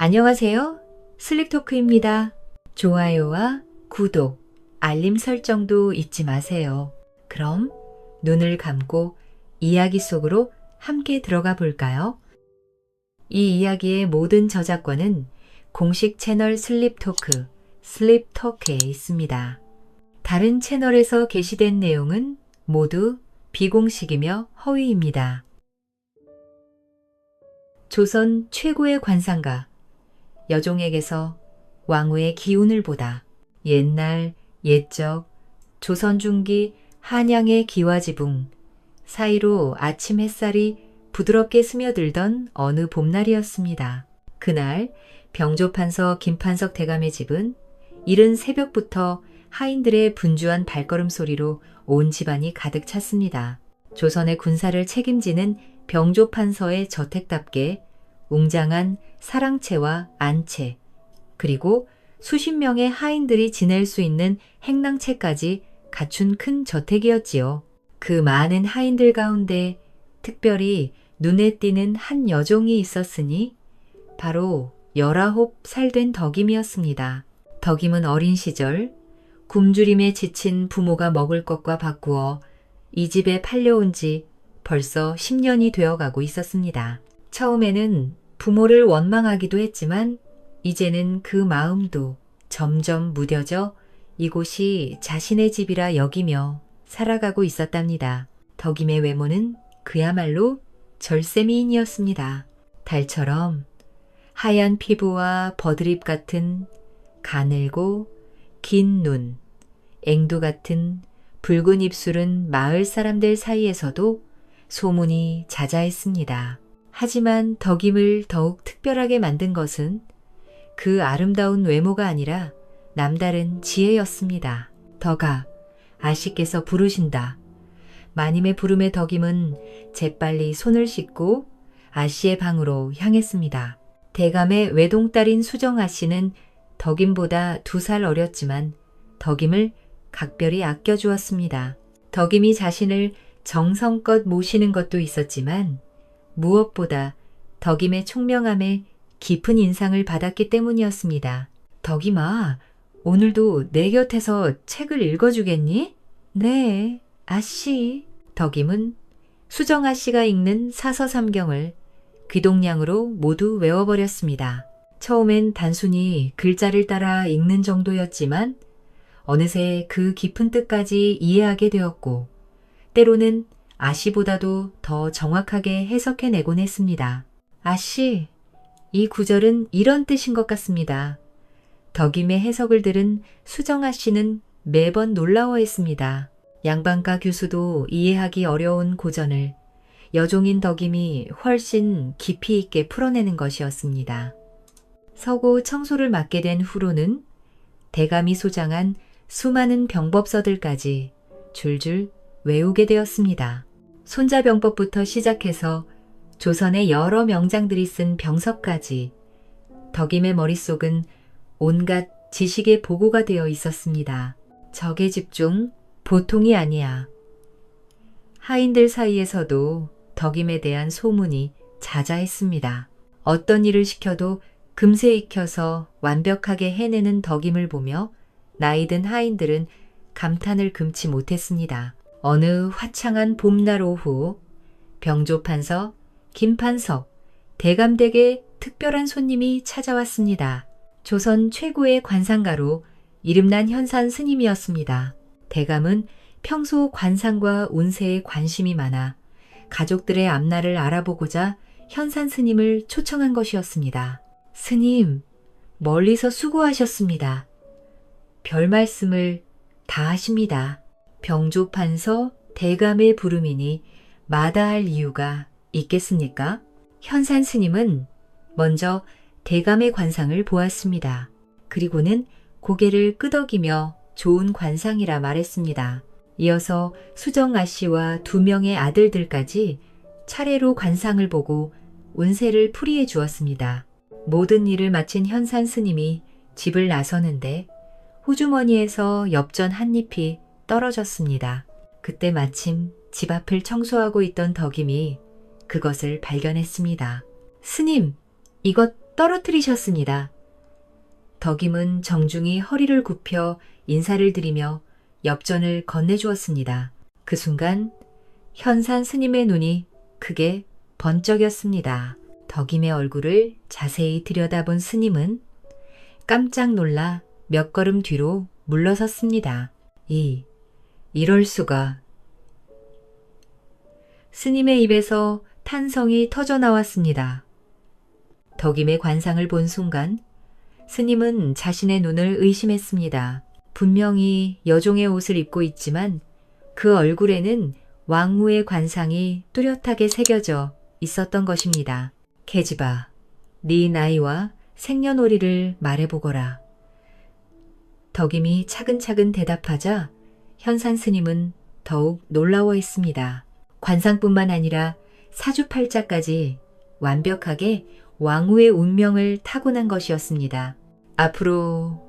안녕하세요. 슬립토크입니다. 좋아요와 구독, 알림 설정도 잊지 마세요. 그럼 눈을 감고 이야기 속으로 함께 들어가 볼까요? 이 이야기의 모든 저작권은 공식 채널 슬립토크, 슬립토크에 있습니다. 다른 채널에서 게시된 내용은 모두 비공식이며 허위입니다. 조선 최고의 관상가, 여종에게서 왕후의 기운을 보다 옛날 옛적 조선 중기 한양의 기와지붕 사이로 아침 햇살이 부드럽게 스며들던 어느 봄날이었습니다. 그날 병조판서 김판석 대감의 집은 이른 새벽부터 하인들의 분주한 발걸음 소리로 온 집안이 가득 찼습니다. 조선의 군사를 책임지는 병조판서의 저택답게 웅장한 사랑채와 안채, 그리고 수십 명의 하인들이 지낼 수 있는 행랑채까지 갖춘 큰 저택이었지요. 그 많은 하인들 가운데 특별히 눈에 띄는 한 여종이 있었으니 바로 19살 된 덕임이었습니다. 덕임은 어린 시절 굶주림에 지친 부모가 먹을 것과 바꾸어 이 집에 팔려온 지 벌써 10년이 되어가고 있었습니다. 처음에는 부모를 원망하기도 했지만 이제는 그 마음도 점점 무뎌져 이곳이 자신의 집이라 여기며 살아가고 있었답니다. 덕임의 외모는 그야말로 절세미인이었습니다. 달처럼 하얀 피부와 버드립 같은 가늘고 긴 눈, 앵두 같은 붉은 입술은 마을 사람들 사이에서도 소문이 자자했습니다. 하지만 덕임을 더욱 특별하게 만든 것은 그 아름다운 외모가 아니라 남다른 지혜였습니다. 덕아, 아씨께서 부르신다. 마님의 부름에 덕임은 재빨리 손을 씻고 아씨의 방으로 향했습니다. 대감의 외동딸인 수정 아씨는 덕임보다 2살 어렸지만 덕임을 각별히 아껴주었습니다. 덕임이 자신을 정성껏 모시는 것도 있었지만 무엇보다 덕임의 총명함에 깊은 인상을 받았기 때문이었습니다. 덕임아, 오늘도 내 곁에서 책을 읽어주겠니? 네, 아씨. 덕임은 수정 아씨가 읽는 사서삼경을 귀동냥으로 모두 외워버렸습니다. 처음엔 단순히 글자를 따라 읽는 정도였지만 어느새 그 깊은 뜻까지 이해하게 되었고 때로는 아씨보다도 더 정확하게 해석해내곤 했습니다. 아씨, 이 구절은 이런 뜻인 것 같습니다. 덕임의 해석을 들은 수정 아씨는 매번 놀라워했습니다. 양반가 교수도 이해하기 어려운 고전을 여종인 덕임이 훨씬 깊이 있게 풀어내는 것이었습니다. 서고 청소를 맡게 된 후로는 대감이 소장한 수많은 병법서들까지 줄줄 외우게 되었습니다. 손자병법부터 시작해서 조선의 여러 명장들이 쓴 병서까지 덕임의 머릿속은 온갖 지식의 보고가 되어 있었습니다. 적의 집중 보통이 아니야. 하인들 사이에서도 덕임에 대한 소문이 자자했습니다. 어떤 일을 시켜도 금세 익혀서 완벽하게 해내는 덕임을 보며 나이든 하인들은 감탄을 금치 못했습니다. 어느 화창한 봄날 오후 병조판서 김판석 대감댁에 특별한 손님이 찾아왔습니다. 조선 최고의 관상가로 이름난 현산 스님이었습니다. 대감은 평소 관상과 운세에 관심이 많아 가족들의 앞날을 알아보고자 현산 스님을 초청한 것이었습니다. 스님, 멀리서 수고하셨습니다. 별 말씀을 다 하십니다. 병조판서 대감의 부름이니 마다할 이유가 있겠습니까? 현산 스님은 먼저 대감의 관상을 보았습니다. 그리고는 고개를 끄덕이며 좋은 관상이라 말했습니다. 이어서 수정 아씨와 2명의 아들들까지 차례로 관상을 보고 운세를 풀이해 주었습니다. 모든 일을 마친 현산 스님이 집을 나서는데 호주머니에서 엽전 한 잎이 떨어졌습니다. 그때 마침 집 앞을 청소하고 있던 덕임이 그것을 발견했습니다. 스님, 이것 떨어뜨리셨습니다. 덕임은 정중히 허리를 굽혀 인사를 드리며 엽전을 건네주었습니다. 그 순간 현산 스님의 눈이 크게 번쩍였습니다. 덕임의 얼굴을 자세히 들여다본 스님은 깜짝 놀라 몇 걸음 뒤로 물러섰습니다. 이럴 수가. 스님의 입에서 탄성이 터져 나왔습니다. 덕임의 관상을 본 순간 스님은 자신의 눈을 의심했습니다. 분명히 여종의 옷을 입고 있지만 그 얼굴에는 왕후의 관상이 뚜렷하게 새겨져 있었던 것입니다. 계집아, 네 나이와 생년월일을 말해보거라. 덕임이 차근차근 대답하자 현산 스님은 더욱 놀라워했습니다. 관상뿐만 아니라 사주팔자까지 완벽하게 왕후의 운명을 타고난 것이었습니다. 앞으로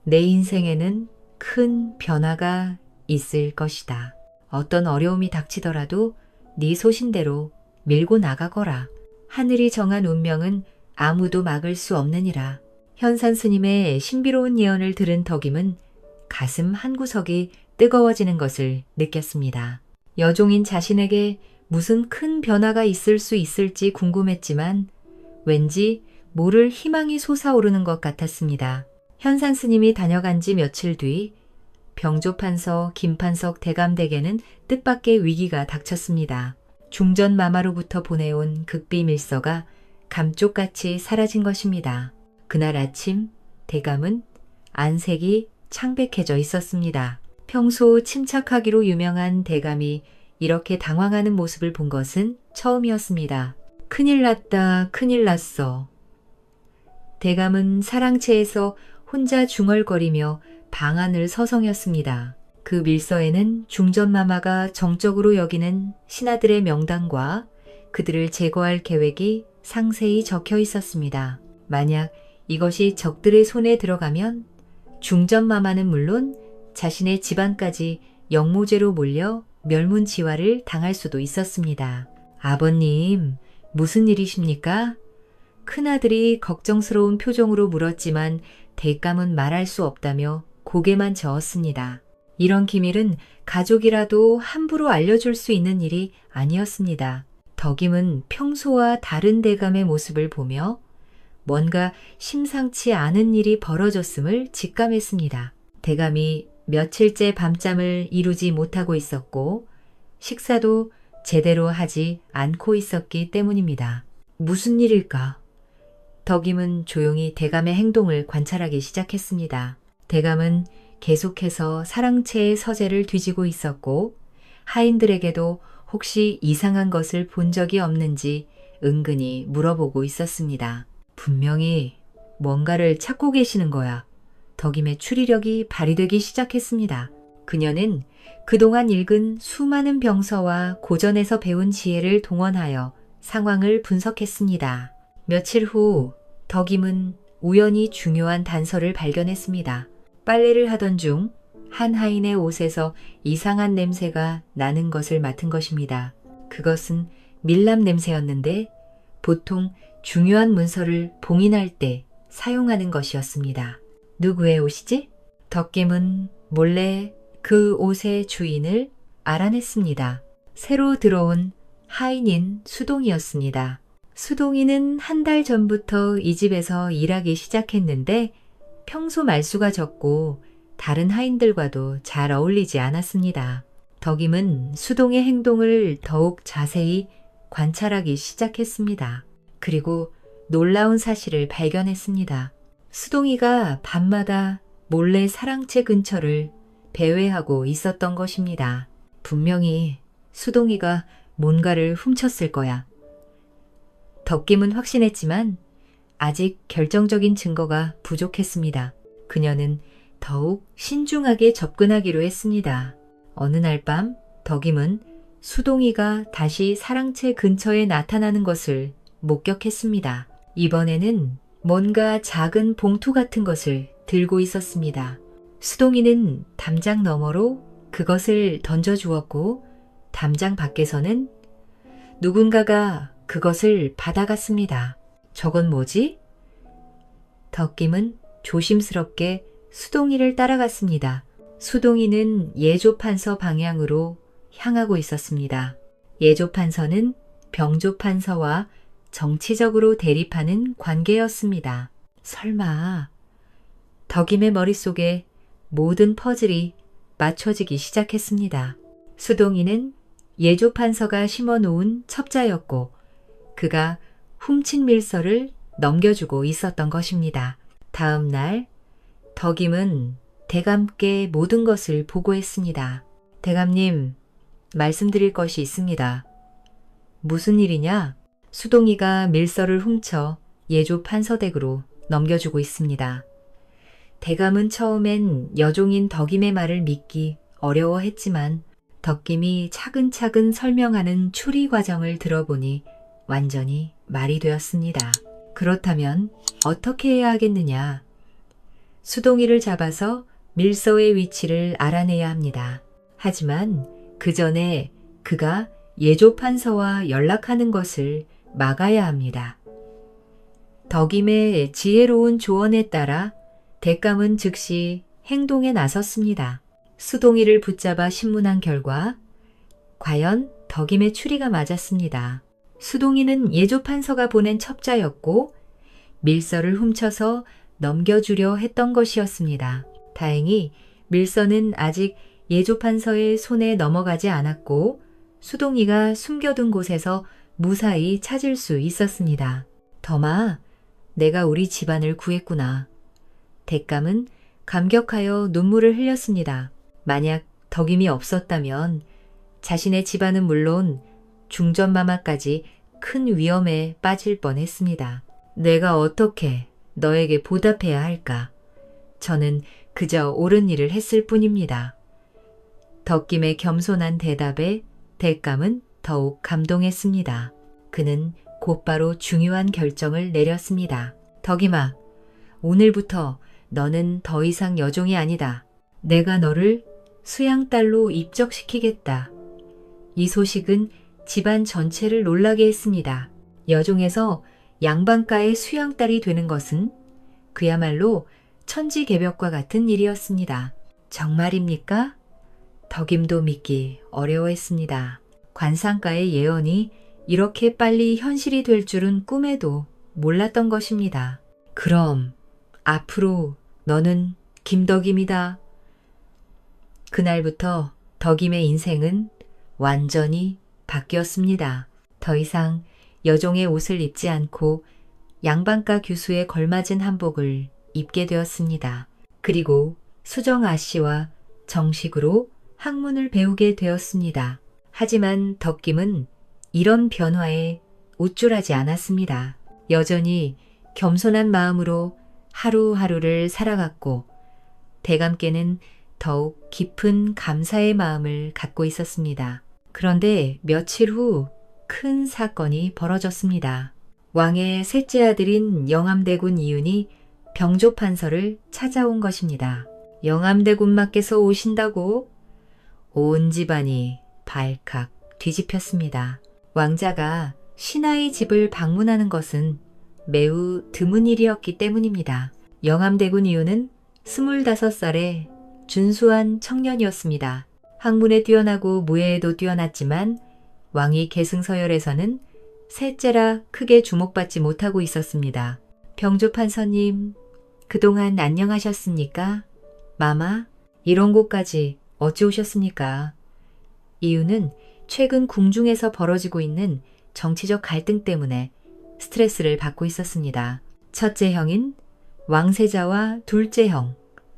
내 인생에는 큰 변화가 있을 것이다. 어떤 어려움이 닥치더라도 네 소신대로 밀고 나가거라. 하늘이 정한 운명은 아무도 막을 수 없느니라. 현산 스님의 신비로운 예언을 들은 덕임은 가슴 한구석이 뜨거워지는 것을 느꼈습니다. 여종인 자신에게 무슨 큰 변화가 있을 수 있을지 궁금했지만 왠지 모를 희망이 솟아오르는 것 같았습니다. 현산 스님이 다녀간 지 며칠 뒤 병조판서 김판석 대감댁에는 뜻밖의 위기가 닥쳤습니다. 중전마마로부터 보내온 극비밀서가 감쪽같이 사라진 것입니다. 그날 아침 대감은 안색이 창백해져 있었습니다. 평소 침착하기로 유명한 대감이 이렇게 당황하는 모습을 본 것은 처음이었습니다. 큰일 났다, 큰일 났어. 대감은 사랑채에서 혼자 중얼거리며 방 안을 서성였습니다. 그 밀서에는 중전마마가 정적으로 여기는 신하들의 명단과 그들을 제거할 계획이 상세히 적혀 있었습니다. 만약 이것이 적들의 손에 들어가면 중전마마는 물론 자신의 집안까지 영모죄로 몰려 멸문지화를 당할 수도 있었습니다. 아버님, 무슨 일이십니까? 큰아들이 걱정스러운 표정으로 물었지만 대감은 말할 수 없다며 고개만 저었습니다. 이런 기밀은 가족이라도 함부로 알려줄 수 있는 일이 아니었습니다. 덕임은 평소와 다른 대감의 모습을 보며 뭔가 심상치 않은 일이 벌어졌음을 직감했습니다. 대감이 며칠째 밤잠을 이루지 못하고 있었고 식사도 제대로 하지 않고 있었기 때문입니다. 무슨 일일까? 덕임은 조용히 대감의 행동을 관찰하기 시작했습니다. 대감은 계속해서 사랑채의 서재를 뒤지고 있었고 하인들에게도 혹시 이상한 것을 본 적이 없는지 은근히 물어보고 있었습니다. 분명히 뭔가를 찾고 계시는 거야. 덕임의 추리력이 발휘되기 시작했습니다. 그녀는 그동안 읽은 수많은 병서와 고전에서 배운 지혜를 동원하여 상황을 분석했습니다. 며칠 후 덕임은 우연히 중요한 단서를 발견했습니다. 빨래를 하던 중 한 하인의 옷에서 이상한 냄새가 나는 것을 맡은 것입니다. 그것은 밀람 냄새였는데 보통 중요한 문서를 봉인할 때 사용하는 것이었습니다. 누구의 옷이지? 덕임은 몰래 그 옷의 주인을 알아냈습니다. 새로 들어온 하인인 수동이었습니다. 수동이는 한 달 전부터 이 집에서 일하기 시작했는데 평소 말수가 적고 다른 하인들과도 잘 어울리지 않았습니다. 덕임은 수동의 행동을 더욱 자세히 관찰하기 시작했습니다. 그리고 놀라운 사실을 발견했습니다. 수동이가 밤마다 몰래 사랑채 근처를 배회하고 있었던 것입니다. 분명히 수동이가 뭔가를 훔쳤을 거야. 덕임은 확신했지만 아직 결정적인 증거가 부족했습니다. 그녀는 더욱 신중하게 접근하기로 했습니다. 어느 날 밤 덕임은 수동이가 다시 사랑채 근처에 나타나는 것을 목격했습니다. 이번에는 뭔가 작은 봉투 같은 것을 들고 있었습니다. 수동이는 담장 너머로 그것을 던져주었고 담장 밖에서는 누군가가 그것을 받아갔습니다. 저건 뭐지? 덕김은 조심스럽게 수동이를 따라갔습니다. 수동이는 예조판서 방향으로 향하고 있었습니다. 예조판서는 병조판서와 정치적으로 대립하는 관계였습니다. 설마 덕임의 머릿속에 모든 퍼즐이 맞춰지기 시작했습니다. 수동이는 예조판서가 심어놓은 첩자였고 그가 훔친 밀서를 넘겨주고 있었던 것입니다. 다음 날 덕임은 대감께 모든 것을 보고했습니다. 대감님, 말씀드릴 것이 있습니다. 무슨 일이냐? 수동이가 밀서를 훔쳐 예조 판서댁으로 넘겨주고 있습니다. 대감은 처음엔 여종인 덕임의 말을 믿기 어려워했지만 덕임이 차근차근 설명하는 추리 과정을 들어보니 완전히 말이 되었습니다. 그렇다면 어떻게 해야 하겠느냐? 수동이를 잡아서 밀서의 위치를 알아내야 합니다. 하지만 그 전에 그가 예조판서와 연락하는 것을 막아야 합니다. 덕임의 지혜로운 조언에 따라 대감은 즉시 행동에 나섰습니다. 수동이를 붙잡아 신문한 결과 과연 덕임의 추리가 맞았습니다. 수동이는 예조판서가 보낸 첩자였고 밀서를 훔쳐서 넘겨주려 했던 것이었습니다. 다행히 밀서는 아직 예조판서의 손에 넘어가지 않았고 수동이가 숨겨둔 곳에서 무사히 찾을 수 있었습니다. 덕아, 내가 우리 집안을 구했구나. 대감은 감격하여 눈물을 흘렸습니다. 만약 덕임이 없었다면 자신의 집안은 물론 중전마마까지 큰 위험에 빠질 뻔했습니다. 내가 어떻게 너에게 보답해야 할까? 저는 그저 옳은 일을 했을 뿐입니다. 덕김의 겸손한 대답에 대감은 더욱 감동했습니다. 그는 곧바로 중요한 결정을 내렸습니다. 덕임아, 오늘부터 너는 더 이상 여종이 아니다. 내가 너를 수양딸로 입적시키겠다. 이 소식은 집안 전체를 놀라게 했습니다. 여종에서 양반가의 수양딸이 되는 것은 그야말로 천지개벽과 같은 일이었습니다. 정말입니까? 덕임도 믿기 어려워했습니다. 관상가의 예언이 이렇게 빨리 현실이 될 줄은 꿈에도 몰랐던 것입니다. 그럼 앞으로 너는 김덕임이다. 그날부터 덕임의 인생은 완전히 바뀌었습니다. 더 이상 여종의 옷을 입지 않고 양반가 규수에 걸맞은 한복을 입게 되었습니다. 그리고 수정 아씨와 정식으로 학문을 배우게 되었습니다. 하지만 덕김은 이런 변화에 우쭐하지 않았습니다. 여전히 겸손한 마음으로 하루하루를 살아갔고 대감께는 더욱 깊은 감사의 마음을 갖고 있었습니다. 그런데 며칠 후 큰 사건이 벌어졌습니다. 왕의 셋째 아들인 영암대군 이윤이 병조판서를 찾아온 것입니다. 영암대군마께서 오신다고 온 집안이 발칵 뒤집혔습니다. 왕자가 신하의 집을 방문하는 것은 매우 드문 일이었기 때문입니다. 영암대군 이윤은 25살의 준수한 청년이었습니다. 학문에 뛰어나고 무예에도 뛰어났지만 왕위 계승서열에서는 셋째라 크게 주목받지 못하고 있었습니다. 병조판서님, 그동안 안녕하셨습니까? 마마, 이런 곳까지 어찌 오셨습니까? 이유는 최근 궁중에서 벌어지고 있는 정치적 갈등 때문에 스트레스를 받고 있었습니다. 첫째 형인 왕세자와 둘째 형,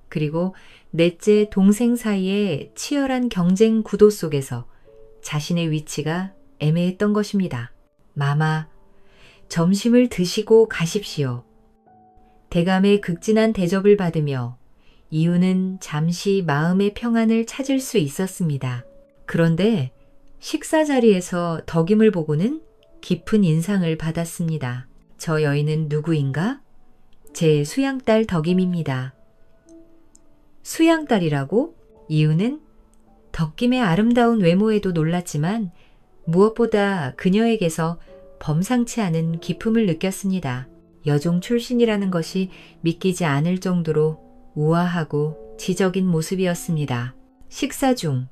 그리고 넷째 동생 사이의 치열한 경쟁 구도 속에서 자신의 위치가 애매했던 것입니다. 마마, 점심을 드시고 가십시오. 대감의 극진한 대접을 받으며 이유는 잠시 마음의 평안을 찾을 수 있었습니다. 그런데 식사 자리에서 덕임을 보고는 깊은 인상을 받았습니다. 저 여인은 누구인가? 제 수양딸 덕임입니다. 수양딸이라고? 이유는 덕김의 아름다운 외모에도 놀랐지만 무엇보다 그녀에게서 범상치 않은 기품을 느꼈습니다. 여종 출신이라는 것이 믿기지 않을 정도로 우아하고 지적인 모습이었습니다. 식사 중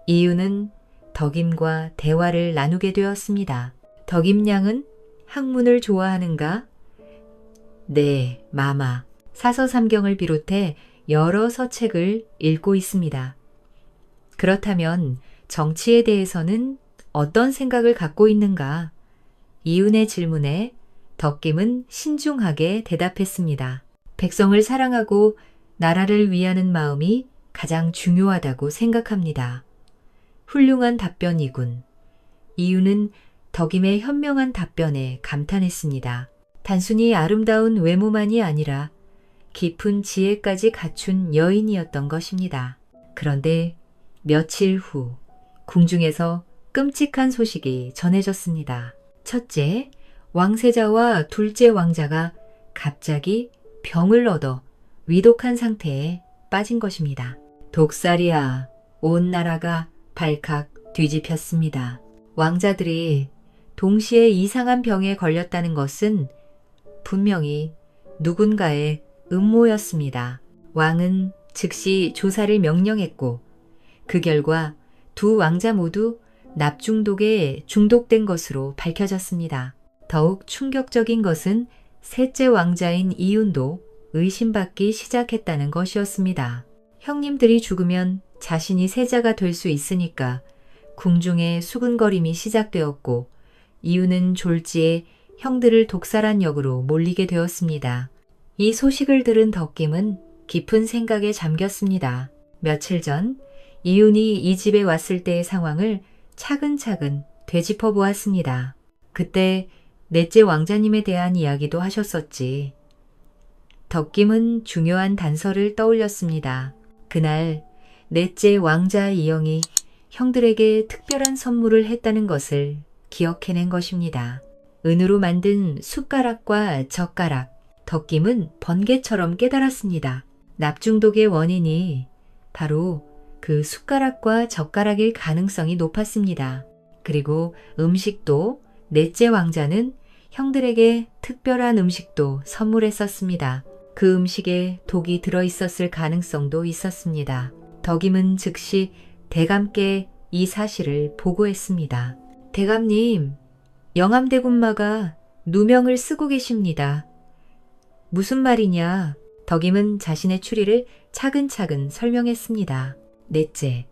이유는 덕임과 대화를 나누게 되었습니다. 덕임 양은 학문을 좋아하는가? 네, 마마. 사서삼경을 비롯해 여러 서책을 읽고 있습니다. 그렇다면 정치에 대해서는 어떤 생각을 갖고 있는가? 이윤의 질문에 덕김은 신중하게 대답했습니다. 백성을 사랑하고 나라를 위하는 마음이 가장 중요하다고 생각합니다. 훌륭한 답변이군. 이유는 덕임의 현명한 답변에 감탄했습니다. 단순히 아름다운 외모만이 아니라 깊은 지혜까지 갖춘 여인이었던 것입니다. 그런데 며칠 후 궁중에서 끔찍한 소식이 전해졌습니다. 첫째, 왕세자와 둘째 왕자가 갑자기 병을 얻어 위독한 상태에 빠진 것입니다. 독살이야, 온 나라가 발칵 뒤집혔습니다. 왕자들이 동시에 이상한 병에 걸렸다는 것은 분명히 누군가의 음모였습니다. 왕은 즉시 조사를 명령했고 그 결과 두 왕자 모두 납중독에 중독된 것으로 밝혀졌습니다. 더욱 충격적인 것은 셋째 왕자인 이윤도 의심받기 시작했다는 것이었습니다. 형님들이 죽으면 자신이 세자가 될 수 있으니까 궁중에 수근거림이 시작되었고 이윤은 졸지에 형들을 독살한 역으로 몰리게 되었습니다. 이 소식을 들은 덕김은 깊은 생각에 잠겼습니다. 며칠 전 이윤이 이 집에 왔을 때의 상황을 차근차근 되짚어 보았습니다. 그때 넷째 왕자님에 대한 이야기도 하셨었지. 덕김은 중요한 단서를 떠올렸습니다. 그날 넷째 왕자 이영이 형들에게 특별한 선물을 했다는 것을 기억해낸 것입니다. 은으로 만든 숟가락과 젓가락. 덕김은 번개처럼 깨달았습니다. 납중독의 원인이 바로 그 숟가락과 젓가락일 가능성이 높았습니다. 그리고 음식도 넷째 왕자는 형들에게 특별한 음식도 선물했었습니다. 그 음식에 독이 들어있었을 가능성도 있었습니다. 덕임은 즉시 대감께 이 사실을 보고했습니다. 대감님, 영암대군마가 누명을 쓰고 계십니다. 무슨 말이냐? 덕임은 자신의 추리를 차근차근 설명했습니다. 넷째,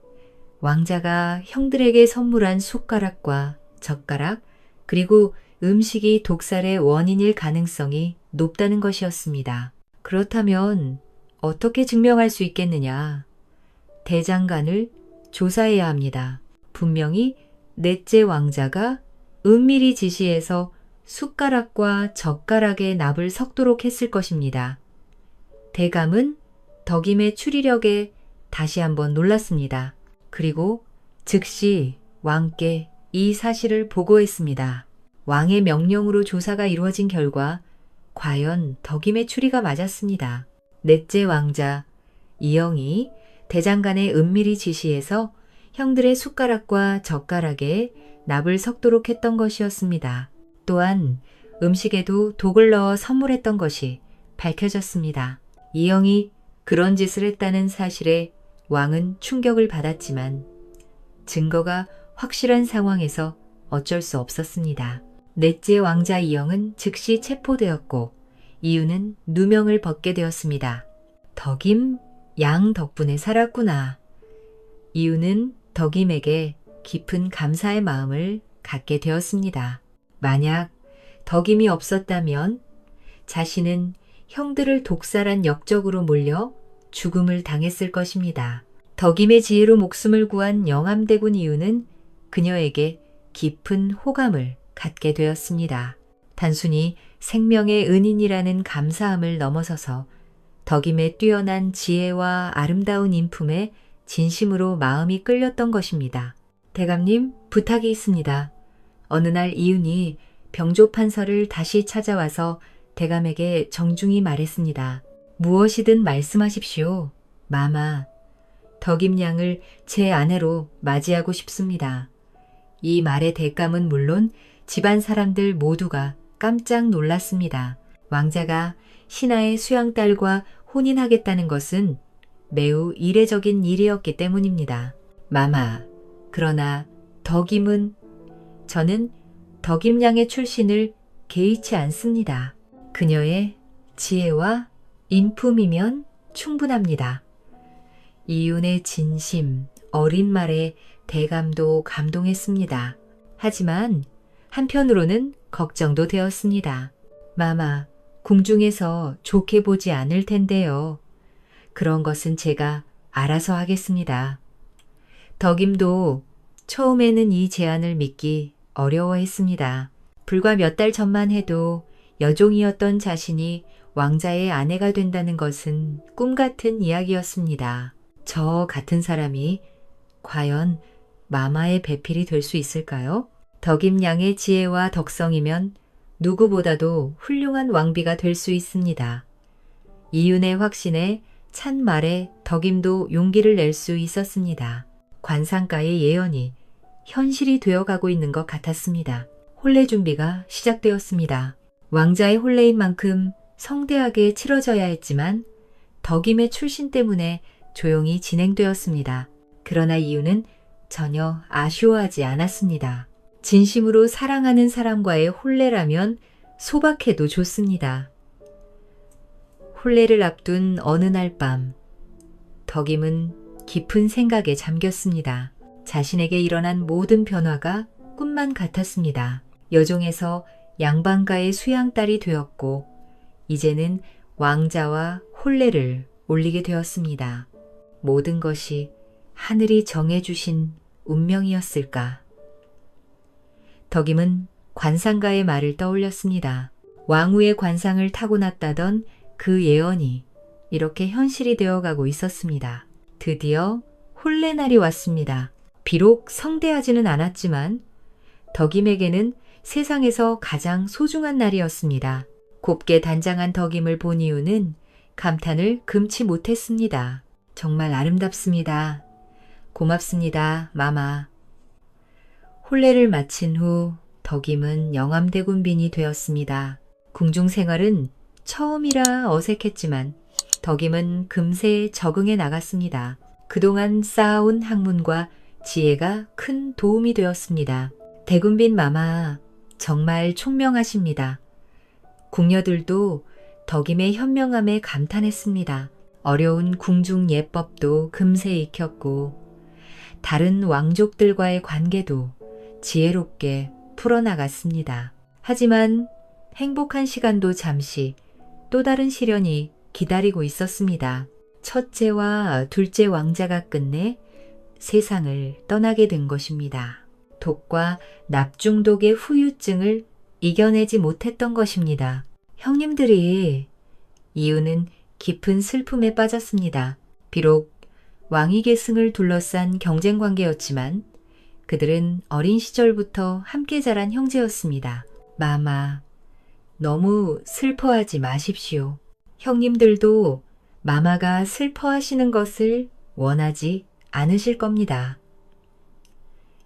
왕자가 형들에게 선물한 숟가락과 젓가락 그리고 음식이 독살의 원인일 가능성이 높다는 것이었습니다. 그렇다면 어떻게 증명할 수 있겠느냐? 대장간을 조사해야 합니다. 분명히 넷째 왕자가 은밀히 지시해서 숟가락과 젓가락의 납을 섞도록 했을 것입니다. 대감은 덕임의 추리력에 다시 한번 놀랐습니다. 그리고 즉시 왕께 이 사실을 보고했습니다. 왕의 명령으로 조사가 이루어진 결과 과연 덕임의 추리가 맞았습니다. 넷째 왕자 이영이 대장간에 은밀히 지시해서 형들의 숟가락과 젓가락에 납을 섞도록 했던 것이었습니다. 또한 음식에도 독을 넣어 선물했던 것이 밝혀졌습니다. 이영이 그런 짓을 했다는 사실에 왕은 충격을 받았지만 증거가 확실한 상황에서 어쩔 수 없었습니다. 넷째 왕자 이영은 즉시 체포되었고 이유는 누명을 벗게 되었습니다. 덕임 양 덕분에 살았구나. 이유는 덕임에게 깊은 감사의 마음을 갖게 되었습니다. 만약 덕임이 없었다면 자신은 형들을 독살한 역적으로 몰려 죽음을 당했을 것입니다. 덕임의 지혜로 목숨을 구한 영암대군 이유는 그녀에게 깊은 호감을 갖게 되었습니다. 단순히 생명의 은인이라는 감사함을 넘어서서 덕임의 뛰어난 지혜와 아름다운 인품에 진심으로 마음이 끌렸던 것입니다. 대감님, 부탁이 있습니다. 어느 날 이윤이 병조 판서를 다시 찾아와서 대감에게 정중히 말했습니다. 무엇이든 말씀하십시오. 마마, 덕임 양을 제 아내로 맞이하고 싶습니다. 이 말의 대감은 물론 집안 사람들 모두가 깜짝 놀랐습니다. 왕자가 신하의 수양딸과 혼인하겠다는 것은 매우 이례적인 일이었기 때문입니다. 마마, 그러나 덕임은 저는 덕임양의 출신을 개의치 않습니다. 그녀의 지혜와 인품이면 충분합니다. 이윤의 진심, 어린 말에 대감도 감동했습니다. 하지만 한편으로는 걱정도 되었습니다. 마마, 궁중에서 좋게 보지 않을 텐데요. 그런 것은 제가 알아서 하겠습니다. 덕임도 처음에는 이 제안을 믿기 어려워했습니다. 불과 몇 달 전만 해도 여종이었던 자신이 왕자의 아내가 된다는 것은 꿈같은 이야기였습니다. 저 같은 사람이 과연 마마의 배필이 될 수 있을까요? 덕임양의 지혜와 덕성이면 누구보다도 훌륭한 왕비가 될 수 있습니다. 이윤의 확신에 찬 말에 덕임도 용기를 낼 수 있었습니다. 관상가의 예언이 현실이 되어가고 있는 것 같았습니다. 혼례 준비가 시작되었습니다. 왕자의 혼례인 만큼 성대하게 치러져야 했지만 덕임의 출신 때문에 조용히 진행되었습니다. 그러나 이유는 전혀 아쉬워하지 않았습니다. 진심으로 사랑하는 사람과의 혼례라면 소박해도 좋습니다. 혼례를 앞둔 어느 날 밤, 덕임은 깊은 생각에 잠겼습니다. 자신에게 일어난 모든 변화가 꿈만 같았습니다. 여종에서 양반가의 수양딸이 되었고 이제는 왕자와 혼례를 올리게 되었습니다. 모든 것이 하늘이 정해주신 운명이었을까? 덕임은 관상가의 말을 떠올렸습니다. 왕후의 관상을 타고났다던 그 예언이 이렇게 현실이 되어가고 있었습니다. 드디어 혼례날이 왔습니다. 비록 성대하지는 않았지만 덕임에게는 세상에서 가장 소중한 날이었습니다. 곱게 단장한 덕임을 본 이유는 감탄을 금치 못했습니다. 정말 아름답습니다. 고맙습니다, 마마. 혼례를 마친 후 덕임은 영암대군빈이 되었습니다. 궁중 생활은 처음이라 어색했지만 덕임은 금세 적응해 나갔습니다. 그동안 쌓아온 학문과 지혜가 큰 도움이 되었습니다. 대군빈 마마, 정말 총명하십니다. 궁녀들도 덕임의 현명함에 감탄했습니다. 어려운 궁중 예법도 금세 익혔고 다른 왕족들과의 관계도 지혜롭게 풀어나갔습니다. 하지만 행복한 시간도 잠시 또 다른 시련이 기다리고 있었습니다. 첫째와 둘째 왕자가 끝내 세상을 떠나게 된 것입니다. 독과 납중독의 후유증을 이겨내지 못했던 것입니다. 형님들이 이유는 깊은 슬픔에 빠졌습니다. 비록 왕위 계승을 둘러싼 경쟁 관계였지만 그들은 어린 시절부터 함께 자란 형제였습니다. 마마, 너무 슬퍼하지 마십시오. 형님들도 마마가 슬퍼하시는 것을 원하지 않으실 겁니다.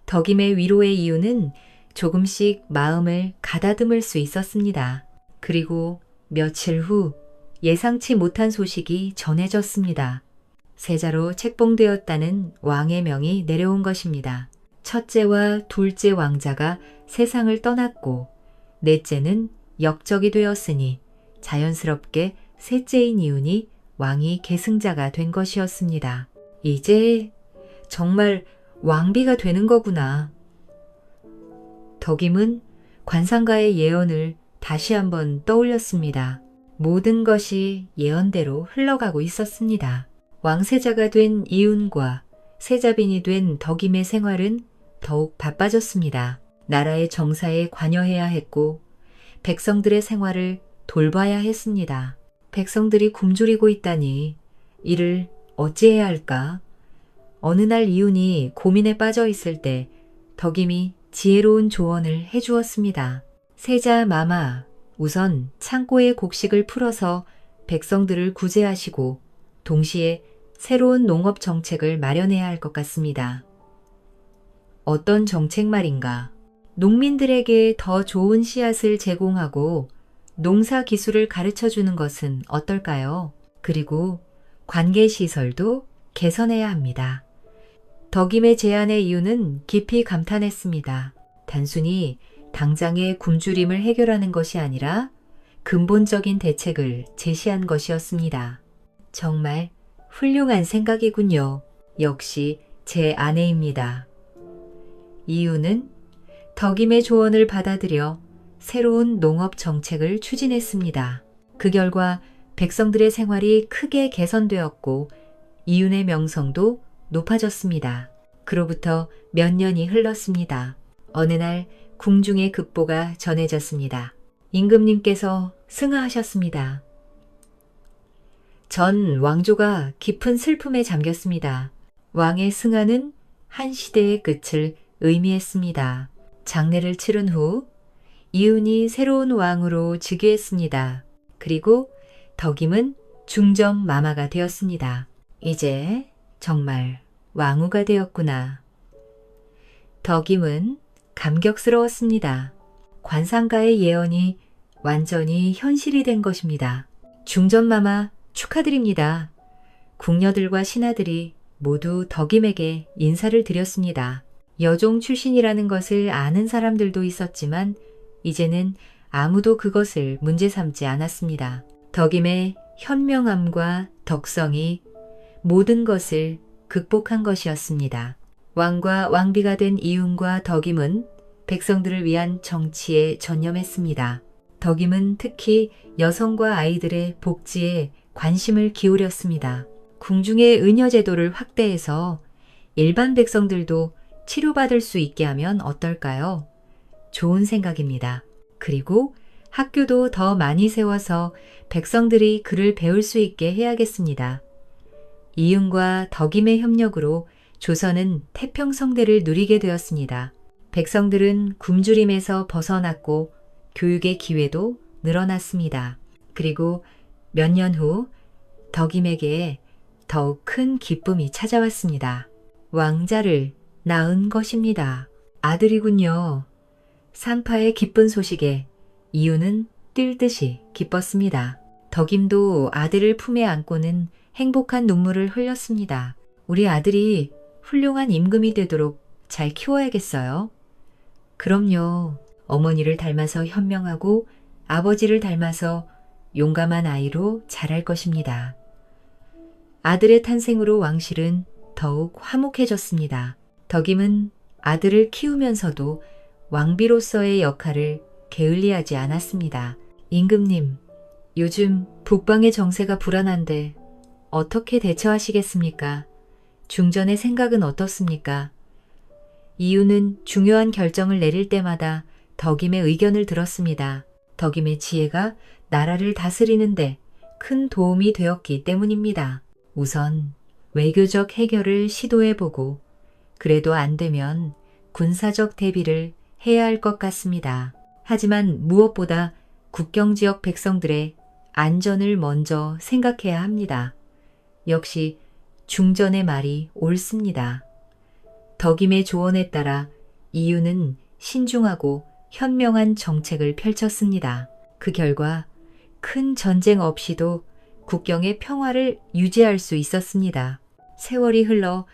덕임의 위로의 이유는 조금씩 마음을 가다듬을 수 있었습니다. 그리고 며칠 후 예상치 못한 소식이 전해졌습니다. 세자로 책봉되었다는 왕의 명이 내려온 것입니다. 첫째와 둘째 왕자가 세상을 떠났고 넷째는 역적이 되었으니 자연스럽게 셋째인 이윤이 왕위 계승자가 된 것이었습니다. 이제 정말 왕비가 되는 거구나. 덕임은 관상가의 예언을 다시 한번 떠올렸습니다. 모든 것이 예언대로 흘러가고 있었습니다. 왕세자가 된 이윤과 세자빈이 된 덕임의 생활은 더욱 바빠졌습니다. 나라의 정사에 관여해야 했고 백성들의 생활을 돌봐야 했습니다. 백성들이 굶주리고 있다니 이를 어찌해야 할까? 어느 날 이윤이 고민에 빠져 있을 때 덕임이 지혜로운 조언을 해주었습니다. 세자 마마, 우선 창고의 곡식을 풀어서 백성들을 구제하시고 동시에 새로운 농업 정책을 마련해야 할 것 같습니다. 어떤 정책 말인가? 농민들에게 더 좋은 씨앗을 제공하고 농사 기술을 가르쳐 주는 것은 어떨까요? 그리고 관계시설도 개선해야 합니다. 덕임의 제안의 이유는 깊이 감탄했습니다. 단순히 당장의 굶주림을 해결하는 것이 아니라 근본적인 대책을 제시한 것이었습니다. 정말 훌륭한 생각이군요. 역시 제 아내입니다. 이유는 덕임의 조언을 받아들여 새로운 농업 정책을 추진했습니다. 그 결과 백성들의 생활이 크게 개선되었고 이윤의 명성도 높아졌습니다. 그로부터 몇 년이 흘렀습니다. 어느 날 궁중의 급보가 전해졌습니다. 임금님께서 승하하셨습니다. 전 왕조가 깊은 슬픔에 잠겼습니다. 왕의 승하는 한 시대의 끝을 의미했습니다. 장례를 치른 후 이윤이 새로운 왕으로 즉위했습니다. 그리고 덕임은 중전 마마가 되었습니다. 이제 정말 왕후가 되었구나. 덕임은 감격스러웠습니다. 관상가의 예언이 완전히 현실이 된 것입니다. 중전마마 축하드립니다. 궁녀들과 신하들이 모두 덕임에게 인사를 드렸습니다. 여종 출신이라는 것을 아는 사람들도 있었지만 이제는 아무도 그것을 문제 삼지 않았습니다. 덕임의 현명함과 덕성이 모든 것을 극복한 것이었습니다. 왕과 왕비가 된 이윤과 덕임은 백성들을 위한 정치에 전념했습니다. 덕임은 특히 여성과 아이들의 복지에 관심을 기울였습니다. 궁중의 의녀 제도를 확대해서 일반 백성들도 치료받을 수 있게 하면 어떨까요? 좋은 생각입니다. 그리고 학교도 더 많이 세워서 백성들이 글을 배울 수 있게 해야겠습니다. 이윤과 덕임의 협력으로 조선은 태평성대를 누리게 되었습니다. 백성들은 굶주림에서 벗어났고 교육의 기회도 늘어났습니다. 그리고 몇 년 후 덕임에게 더욱 큰 기쁨이 찾아왔습니다. 왕자를 낳은 것입니다. 아들이군요. 산파의 기쁜 소식에 이윤은 뛸 듯이 기뻤습니다. 덕임도 아들을 품에 안고는 행복한 눈물을 흘렸습니다. 우리 아들이 훌륭한 임금이 되도록 잘 키워야겠어요. 그럼요. 어머니를 닮아서 현명하고 아버지를 닮아서 용감한 아이로 자랄 것입니다. 아들의 탄생으로 왕실은 더욱 화목해졌습니다. 덕임은 아들을 키우면서도 왕비로서의 역할을 게을리하지 않았습니다. 임금님, 요즘 북방의 정세가 불안한데 어떻게 대처하시겠습니까? 중전의 생각은 어떻습니까? 이유는 중요한 결정을 내릴 때마다 덕임의 의견을 들었습니다. 덕임의 지혜가 나라를 다스리는데 큰 도움이 되었기 때문입니다. 우선 외교적 해결을 시도해보고 그래도 안 되면 군사적 대비를 해야 할 것 같습니다. 하지만 무엇보다 국경지역 백성들의 안전을 먼저 생각해야 합니다. 역시 중전의 말이 옳습니다. 덕임의 조언에 따라 이윤은 신중하고 현명한 정책을 펼쳤습니다. 그 결과 큰 전쟁 없이도 국경의 평화를 유지할 수 있었습니다. 세월이 흘러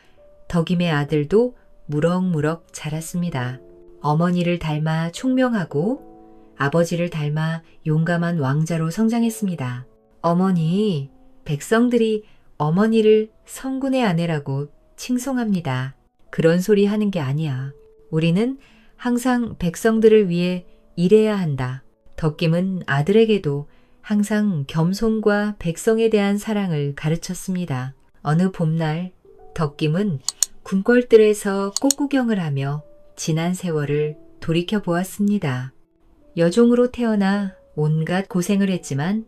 덕임의 아들도 무럭무럭 자랐습니다. 어머니를 닮아 총명하고 아버지를 닮아 용감한 왕자로 성장했습니다. 어머니, 백성들이 어머니를 성군의 아내라고 칭송합니다. 그런 소리 하는 게 아니야. 우리는 항상 백성들을 위해 일해야 한다. 덕임은 아들에게도 항상 겸손과 백성에 대한 사랑을 가르쳤습니다. 어느 봄날 덕임은 궁궐들에서 꽃구경을 하며 지난 세월을 돌이켜 보았습니다. 여종으로 태어나 온갖 고생을 했지만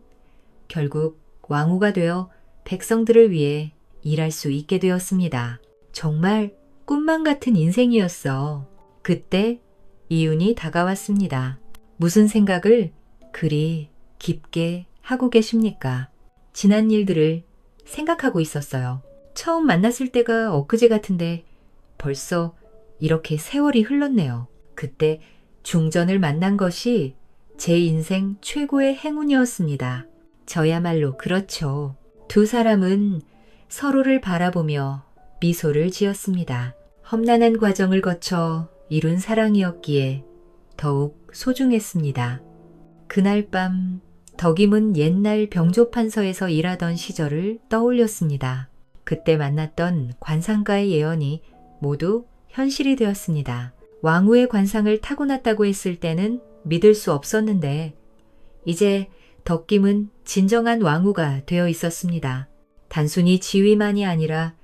결국 왕후가 되어 백성들을 위해 일할 수 있게 되었습니다. 정말 꿈만 같은 인생이었어. 그때 이윤이 다가왔습니다. 무슨 생각을 그리 깊게 하고 계십니까? 지난 일들을 생각하고 있었어요. 처음 만났을 때가 엊그제 같은데 벌써 이렇게 세월이 흘렀네요. 그때 중전을 만난 것이 제 인생 최고의 행운이었습니다. 저야말로 그렇죠. 두 사람은 서로를 바라보며 미소를 지었습니다. 험난한 과정을 거쳐 이룬 사랑이었기에 더욱 소중했습니다. 그날 밤 덕임은 옛날 병조판서에서 일하던 시절을 떠올렸습니다. 그때 만났던 관상가의 예언이 모두 현실이 되었습니다. 왕후의 관상을 타고났다고 했을 때는 믿을 수 없었는데 이제 덕김은 진정한 왕후가 되어 있었습니다. 단순히 지위만이 아니라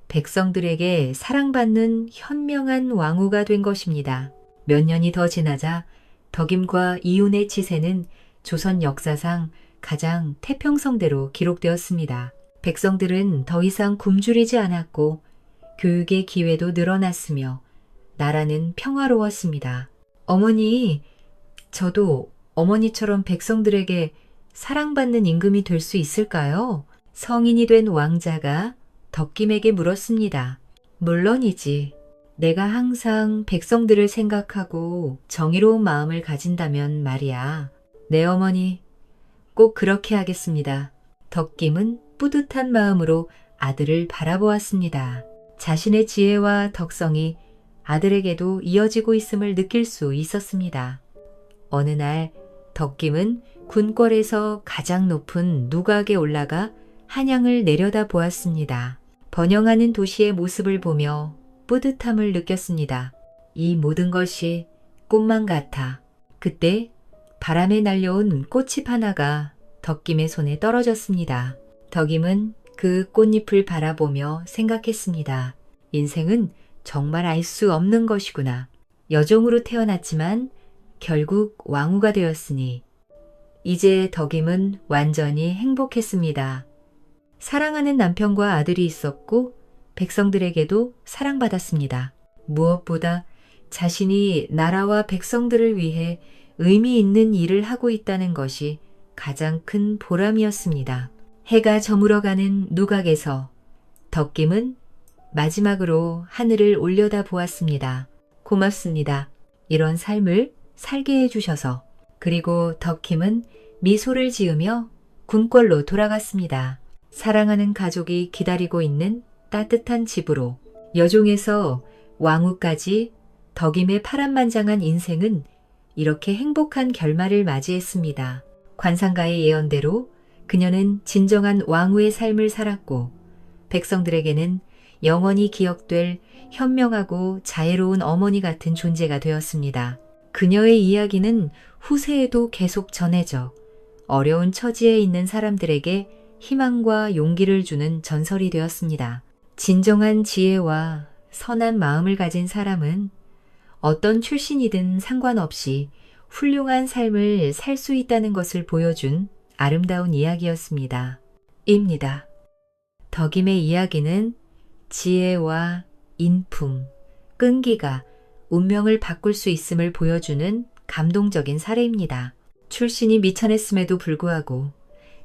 백성들에게 사랑받는 현명한 왕후가 된 것입니다. 몇 년이 더 지나자 덕임과 이윤의 치세는 조선 역사상 가장 태평성대로 기록되었습니다. 백성들은 더 이상 굶주리지 않았고 교육의 기회도 늘어났으며 나라는 평화로웠습니다. 어머니, 저도 어머니처럼 백성들에게 사랑받는 임금이 될 수 있을까요? 성인이 된 왕자가 덕김에게 물었습니다. 물론이지. 내가 항상 백성들을 생각하고 정의로운 마음을 가진다면 말이야. 네, 어머니. 꼭 그렇게 하겠습니다. 덕김은 뿌듯한 마음으로 아들을 바라보았습니다. 자신의 지혜와 덕성이 아들에게도 이어지고 있음을 느낄 수 있었습니다. 어느 날 덕김은 궁궐에서 가장 높은 누각에 올라가 한양을 내려다 보았습니다. 번영하는 도시의 모습을 보며 뿌듯함을 느꼈습니다. 이 모든 것이 꿈만 같아. 그때 바람에 날려온 꽃잎 하나가 덕김의 손에 떨어졌습니다. 덕임은 그 꽃잎을 바라보며 생각했습니다. 인생은 정말 알 수 없는 것이구나. 여종으로 태어났지만 결국 왕후가 되었으니 이제 덕임은 완전히 행복했습니다. 사랑하는 남편과 아들이 있었고 백성들에게도 사랑받았습니다. 무엇보다 자신이 나라와 백성들을 위해 의미 있는 일을 하고 있다는 것이 가장 큰 보람이었습니다. 해가 저물어가는 누각에서 덕김은 마지막으로 하늘을 올려다 보았습니다. 고맙습니다. 이런 삶을 살게 해주셔서. 그리고 덕김은 미소를 지으며 궁궐로 돌아갔습니다. 사랑하는 가족이 기다리고 있는 따뜻한 집으로. 여종에서 왕후까지 덕임의 파란만장한 인생은 이렇게 행복한 결말을 맞이했습니다. 관상가의 예언대로 그녀는 진정한 왕후의 삶을 살았고 백성들에게는 영원히 기억될 현명하고 자애로운 어머니 같은 존재가 되었습니다. 그녀의 이야기는 후세에도 계속 전해져 어려운 처지에 있는 사람들에게 희망과 용기를 주는 전설이 되었습니다. 진정한 지혜와 선한 마음을 가진 사람은 어떤 출신이든 상관없이 훌륭한 삶을 살 수 있다는 것을 보여준 아름다운 이야기였습니다. 입니다. 덕임의 이야기는 지혜와 인품, 끈기가 운명을 바꿀 수 있음을 보여주는 감동적인 사례입니다. 출신이 미천했음에도 불구하고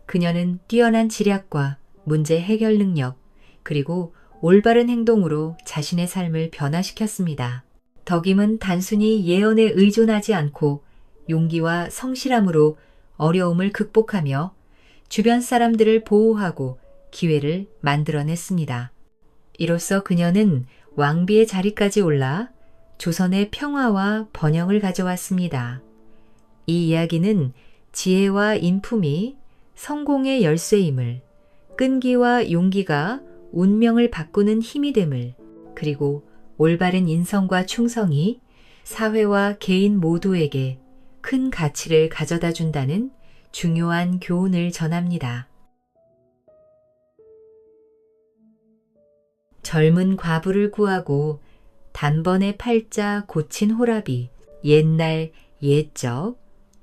그녀는 뛰어난 지략과 문제 해결 능력, 그리고 올바른 행동으로 자신의 삶을 변화시켰습니다. 덕임은 단순히 예언에 의존하지 않고 용기와 성실함으로 어려움을 극복하며 주변 사람들을 보호하고 기회를 만들어냈습니다. 이로써 그녀는 왕비의 자리까지 올라 조선의 평화와 번영을 가져왔습니다. 이 이야기는 지혜와 인품이 성공의 열쇠임을, 끈기와 용기가 운명을 바꾸는 힘이 됨을, 그리고 올바른 인성과 충성이 사회와 개인 모두에게 큰 가치를 가져다 준다는 중요한 교훈을 전합니다. 젊은 과부를 구하고 단번에 팔자 고친 호랍이 옛날 옛적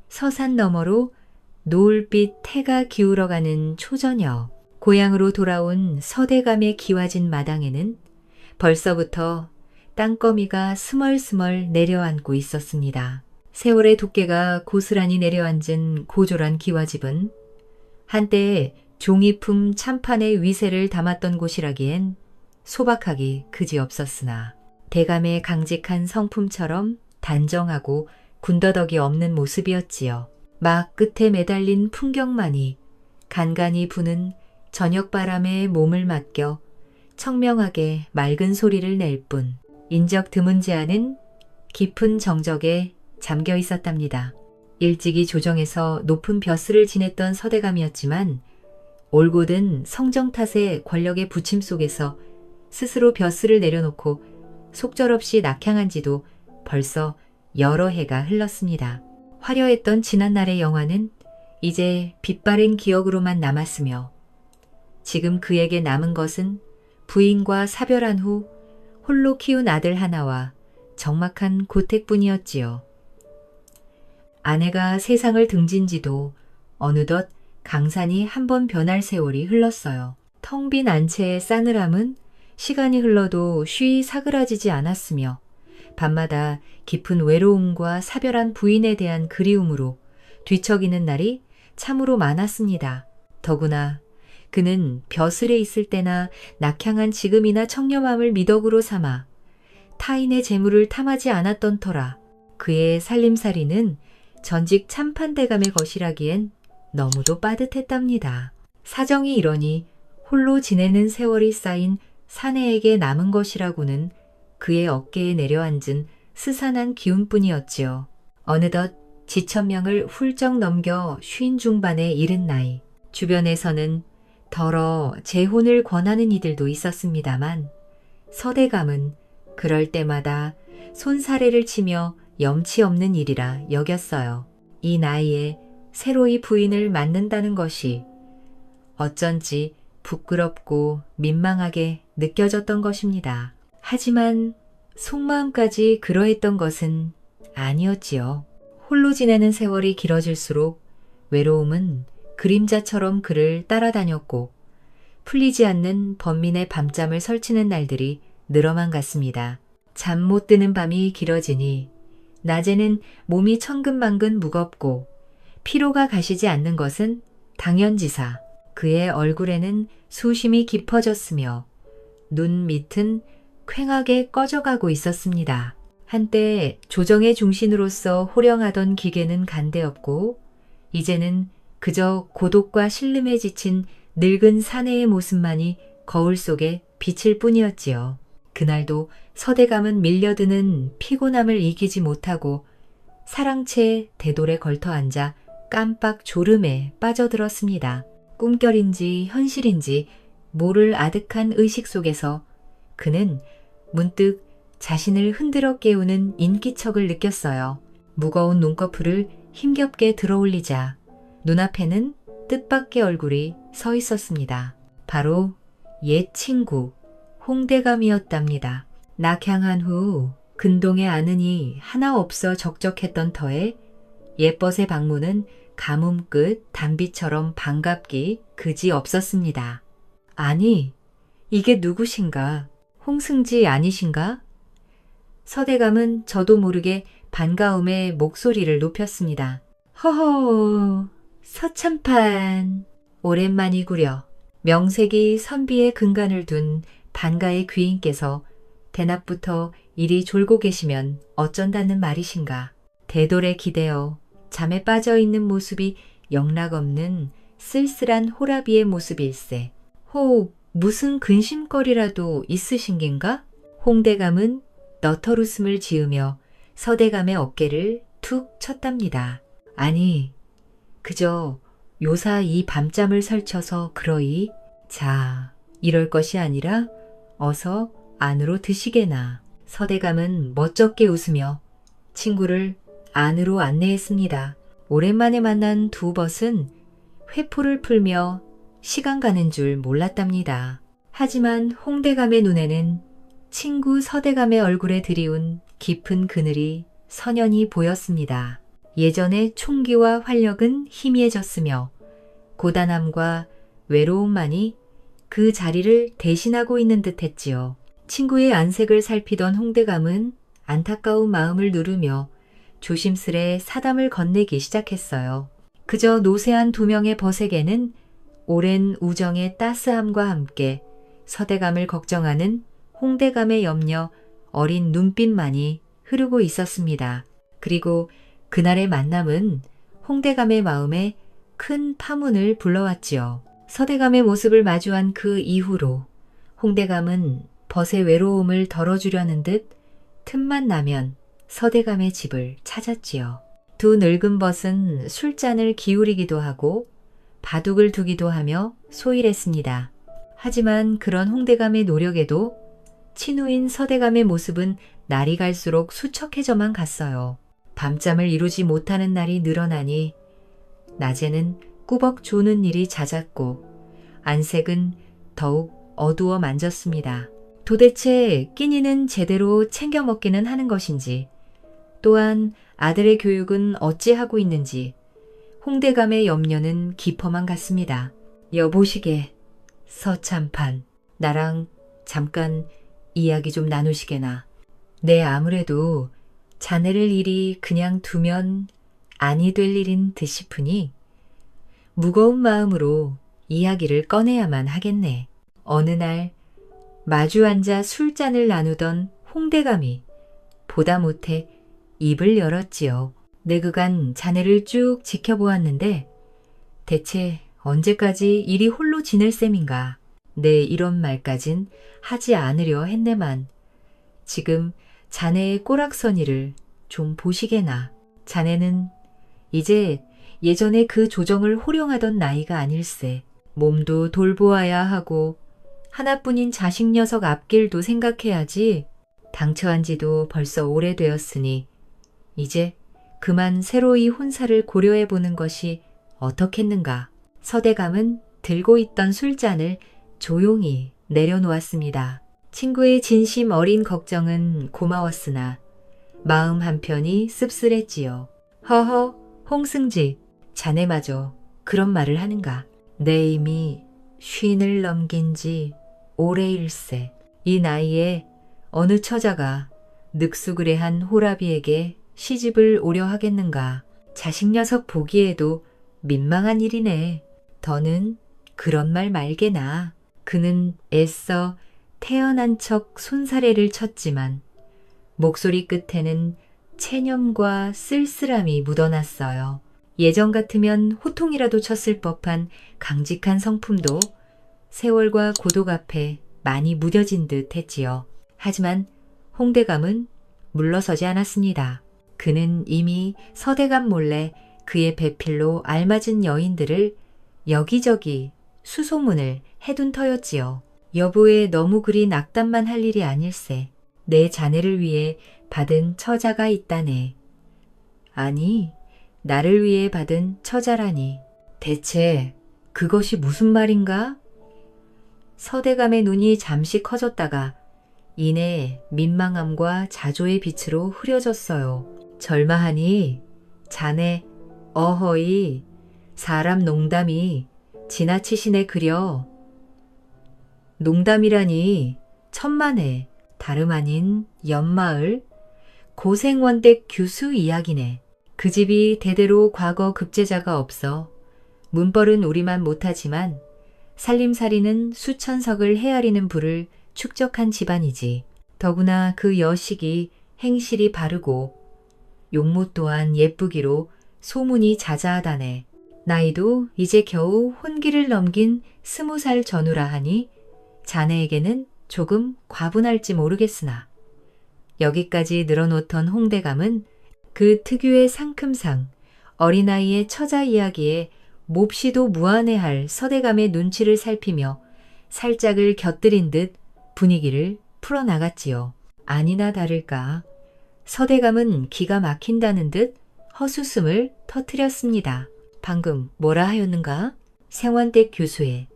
서산 너머로 노을빛 해가 기울어가는 초저녁 고향으로 돌아온 서대감의 기와진 마당에는 벌써부터 땅거미가 스멀스멀 내려앉고 있었습니다. 세월의 두께가 고스란히 내려앉은 고졸한 기와집은 한때 종이품 참판의 위세를 담았던 곳이라기엔 소박하기 그지없었으나 대감의 강직한 성품처럼 단정하고 군더더기 없는 모습이었지요. 막 끝에 매달린 풍경만이 간간히 부는 저녁바람에 몸을 맡겨 청명하게 맑은 소리를 낼 뿐 인적 드문지 않은 깊은 정적에 잠겨 있었답니다. 일찍이 조정에서 높은 벼슬을 지냈던 서대감이었지만 올곧은 성정 탓의 권력의 부침 속에서 스스로 벼슬을 내려놓고 속절없이 낙향한 지도 벌써 여러 해가 흘렀습니다. 화려했던 지난날의 영화는 이제 빛바랜 기억으로만 남았으며 지금 그에게 남은 것은 부인과 사별한 후 홀로 키운 아들 하나와 적막한 고택뿐이었지요. 아내가 세상을 등진 지도 어느덧 강산이 한 번 변할 세월이 흘렀어요. 텅 빈 안채의 싸늘함은 시간이 흘러도 쉬이 사그라지지 않았으며 밤마다 깊은 외로움과 사별한 부인에 대한 그리움으로 뒤척이는 날이 참으로 많았습니다. 더구나 그는 벼슬에 있을 때나 낙향한 지금이나 청렴함을 미덕으로 삼아 타인의 재물을 탐하지 않았던 터라 그의 살림살이는 전직 참판대감의 것이라기엔 너무도 빠듯했답니다. 사정이 이러니 홀로 지내는 세월이 쌓인 사내에게 남은 것이라고는 그의 어깨에 내려앉은 스산한 기운뿐이었지요. 어느덧 지천명을 훌쩍 넘겨 쉰 중반에 이른 나이, 주변에서는 더러 재혼을 권하는 이들도 있었습니다만 서대감은 그럴 때마다 손사래를 치며 염치 없는 일이라 여겼어요. 이 나이에 새로이 부인을 맞는다는 것이 어쩐지 부끄럽고 민망하게 느껴졌던 것입니다. 하지만 속마음까지 그러했던 것은 아니었지요. 홀로 지내는 세월이 길어질수록 외로움은 그림자처럼 그를 따라다녔고 풀리지 않는 번민의 밤잠을 설치는 날들이 늘어만 갔습니다. 잠 못 드는 밤이 길어지니 낮에는 몸이 천근만근 무겁고 피로가 가시지 않는 것은 당연지사. 그의 얼굴에는 수심이 깊어졌으며 눈 밑은 퀭하게 꺼져가고 있었습니다. 한때 조정의 중신으로서 호령하던 기계는 간대없고 이제는 그저 고독과 신름에 지친 늙은 사내의 모습만이 거울 속에 비칠 뿐이었지요. 그날도 서대감은 밀려드는 피곤함을 이기지 못하고 사랑채 대돌에 걸터 앉아 깜빡 졸음에 빠져들었습니다. 꿈결인지 현실인지 모를 아득한 의식 속에서 그는 문득 자신을 흔들어 깨우는 인기척을 느꼈어요. 무거운 눈꺼풀을 힘겹게 들어올리자 눈앞에는 뜻밖의 얼굴이 서 있었습니다. 바로 옛 친구 홍대감이었답니다. 낙향한 후 근동에 아는이 하나 없어 적적했던 터에 옛벗의 방문은 가뭄 끝 단비처럼 반갑기 그지 없었습니다. 아니, 이게 누구신가? 홍승지 아니신가? 서대감은 저도 모르게 반가움에 목소리를 높였습니다. 허허, 서참판, 오랜만이구려. 명색이 선비의 근간을 둔 반가의 귀인께서 대낮부터 이리 졸고 계시면 어쩐다는 말이신가. 대돌에 기대어 잠에 빠져있는 모습이 영락없는 쓸쓸한 호라비의 모습일세. 혹 무슨 근심거리라도 있으신 겐가? 홍대감은 너털 웃음을 지으며 서대감의 어깨를 툭 쳤답니다. 아니, 그저 요사 이 밤잠을 설쳐서 그러이. 자, 이럴 것이 아니라 어서 안으로 드시게나. 서대감은 멋쩍게 웃으며 친구를 안으로 안내했습니다. 오랜만에 만난 두 벗은 회포를 풀며 시간 가는 줄 몰랐답니다. 하지만 홍대감의 눈에는 친구 서대감의 얼굴에 드리운 깊은 그늘이 선연히 보였습니다. 예전의 총기와 활력은 희미해졌으며 고단함과 외로움만이 그 자리를 대신하고 있는 듯 했지요. 친구의 안색을 살피던 홍대감은 안타까운 마음을 누르며 조심스레 사담을 건네기 시작했어요. 그저 노쇠한 두 명의 벗에게는 오랜 우정의 따스함과 함께 서대감을 걱정하는 홍대감의 염려 어린 눈빛만이 흐르고 있었습니다. 그리고 그날의 만남은 홍대감의 마음에 큰 파문을 불러왔지요. 서대감의 모습을 마주한 그 이후로 홍대감은 벗의 외로움을 덜어주려는 듯 틈만 나면 서대감의 집을 찾았지요. 두 늙은 벗은 술잔을 기울이기도 하고 바둑을 두기도 하며 소일했습니다. 하지만 그런 홍대감의 노력에도 친후인 서대감의 모습은 날이 갈수록 수척해져만 갔어요. 밤잠을 이루지 못하는 날이 늘어나니 낮에는 꾸벅 조는 일이 잦았고 안색은 더욱 어두워 만졌습니다. 도대체 끼니는 제대로 챙겨 먹기는 하는 것인지, 또한 아들의 교육은 어찌하고 있는지 홍대감의 염려는 깊어만 갔습니다. 여보시게, 서참판, 나랑 잠깐 이야기 좀 나누시게나. 네, 아무래도 자네를 이리 그냥 두면 아니 될 일인 듯 싶으니 무거운 마음으로 이야기를 꺼내야만 하겠네. 어느 날 마주 앉아 술잔을 나누던 홍대감이 보다 못해 입을 열었지요. 내 그간 자네를 쭉 지켜보았는데 대체 언제까지 이리 홀로 지낼 셈인가. 내 이런 말까진 하지 않으려 했네만 지금 자네의 꼬락서니를 좀 보시게나. 자네는 이제 예전에 그 조정을 호령하던 나이가 아닐세. 몸도 돌보아야 하고 하나뿐인 자식 녀석 앞길도 생각해야지. 당처한 지도 벌써 오래되었으니 이제 그만 새로이 혼사를 고려해보는 것이 어떻겠는가. 서대감은 들고 있던 술잔을 조용히 내려놓았습니다. 친구의 진심 어린 걱정은 고마웠으나 마음 한편이 씁쓸했지요. 허허, 홍승지, 자네마저 그런 말을 하는가. 내 이미 쉰을 넘긴 지 오래일세. 이 나이에 어느 처자가 늑수그레한 호라비에게 시집을 오려 하겠는가. 자식 녀석 보기에도 민망한 일이네. 더는 그런 말 말게나. 그는 애써 태어난 척 손사래를 쳤지만 목소리 끝에는 체념과 쓸쓸함이 묻어났어요. 예전 같으면 호통이라도 쳤을 법한 강직한 성품도 세월과 고독 앞에 많이 무뎌진 듯 했지요. 하지만 홍대감은 물러서지 않았습니다. 그는 이미 서대감 몰래 그의 배필로 알맞은 여인들을 여기저기 수소문을 해둔 터였지요. 여보의 너무 그리 낙담만 할 일이 아닐세. 내 자네를 위해 받은 처자가 있다네. 아니, 나를 위해 받은 처자라니. 대체 그것이 무슨 말인가? 서대감의 눈이 잠시 커졌다가 이내 민망함과 자조의 빛으로 흐려졌어요. 절마하니 자네 어허이 사람 농담이 지나치시네 그려. 농담이라니 천만에 다름 아닌 연마을 고생원댁 교수 이야기네. 그 집이 대대로 과거 급제자가 없어 문벌은 우리만 못하지만 살림살이는 수천석을 헤아리는 부를 축적한 집안이지. 더구나 그 여식이 행실이 바르고 용모 또한 예쁘기로 소문이 자자하다네. 나이도 이제 겨우 혼기를 넘긴 20살 전후라 하니 자네에게는 조금 과분할지 모르겠으나. 여기까지 늘어놓던 홍대감은 그 특유의 상큼상 어린아이의 처자 이야기에 몹시도 무안해할 서대감의 눈치를 살피며 살짝을 곁들인 듯 분위기를 풀어나갔지요. 아니나 다를까 서대감은 기가 막힌다는 듯 헛웃음을 터뜨렸습니다. 방금 뭐라 하였는가? 생원댁 교수에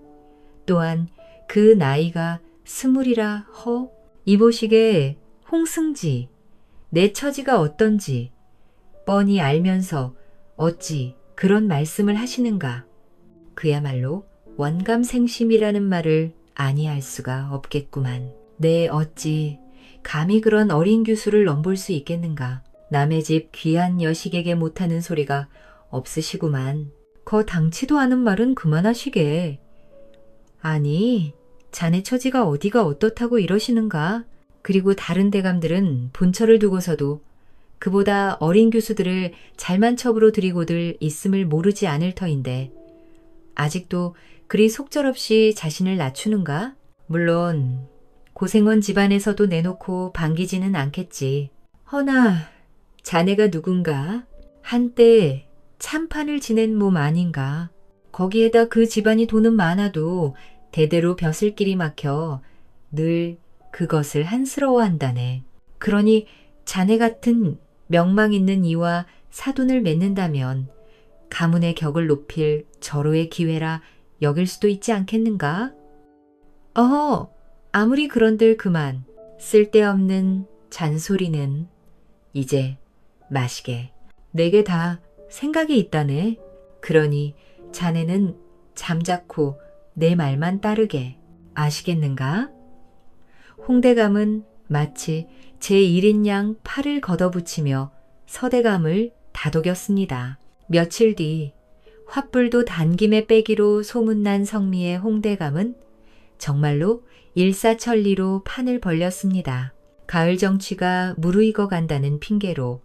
또한 그 나이가 20이라 허? 이보시게 홍승지, 내 처지가 어떤지 뻔히 알면서 어찌 그런 말씀을 하시는가. 그야말로 원감생심이라는 말을 아니할 수가 없겠구만. 내 어찌 감히 그런 어린 교수를 넘볼 수 있겠는가. 남의 집 귀한 여식에게 못하는 소리가 없으시구만. 거 당치도 않은 말은 그만하시게. 아니, 자네 처지가 어디가 어떻다고 이러시는가. 그리고 다른 대감들은 본처를 두고서도 그보다 어린 교수들을 잘만 첩으로 들이고들 있음을 모르지 않을 터인데 아직도 그리 속절없이 자신을 낮추는가? 물론 고생원 집안에서도 내놓고 반기지는 않겠지. 허나 자네가 누군가? 한때 참판을 지낸 몸 아닌가? 거기에다 그 집안이 돈은 많아도 대대로 벼슬길이 막혀 늘 그것을 한스러워한다네. 그러니 자네 같은 명망 있는 이와 사돈을 맺는다면 가문의 격을 높일 절호의 기회라 여길 수도 있지 않겠는가? 아무리 그런들 그만. 쓸데없는 잔소리는 이제 마시게. 내게 다 생각이 있다네. 그러니 자네는 잠자코 내 말만 따르게. 아시겠는가? 홍대감은 마치 제1인 양 팔을 걷어붙이며 서대감을 다독였습니다. 며칠 뒤 화불도 단김에 빼기로 소문난 성미의 홍대감은 정말로 일사천리로 판을 벌렸습니다. 가을 정취가 무르익어 간다는 핑계로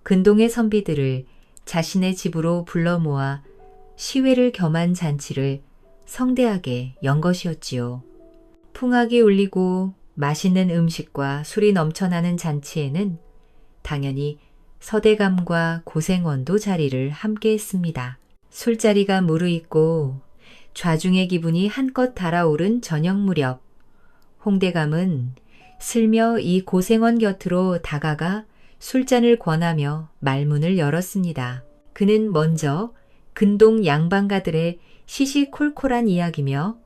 근동의 선비들을 자신의 집으로 불러 모아 시회를 겸한 잔치를 성대하게 연 것이었지요. 풍악이 울리고 맛있는 음식과 술이 넘쳐나는 잔치에는 당연히 서대감과 고생원도 자리를 함께 했습니다. 술자리가 무르익고 좌중의 기분이 한껏 달아오른 저녁 무렵 홍대감은 슬며 이 고생원 곁으로 다가가 술잔을 권하며 말문을 열었습니다. 그는 먼저 근동 양반가들의 시시콜콜한 이야기며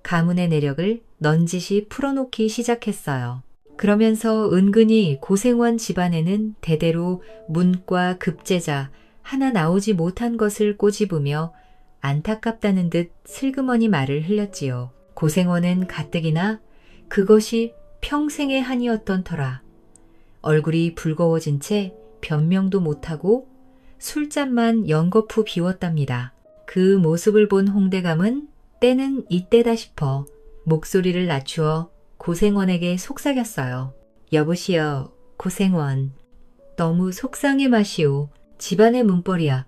가문의 내력을 넌지시 풀어놓기 시작했어요. 그러면서 은근히 고생원 집안에는 대대로 문과 급제자 하나 나오지 못한 것을 꼬집으며 안타깝다는 듯 슬그머니 말을 흘렸지요. 고생원은 가뜩이나 그것이 평생의 한이었던 터라 얼굴이 붉어워진 채 변명도 못하고 술잔만 연거푸 비웠답니다. 그 모습을 본 홍대감은 때는 이때다 싶어 목소리를 낮추어 고생원에게 속삭였어요. 여보시여, 고생원. 너무 속상해 마시오. 집안의 문벌이야.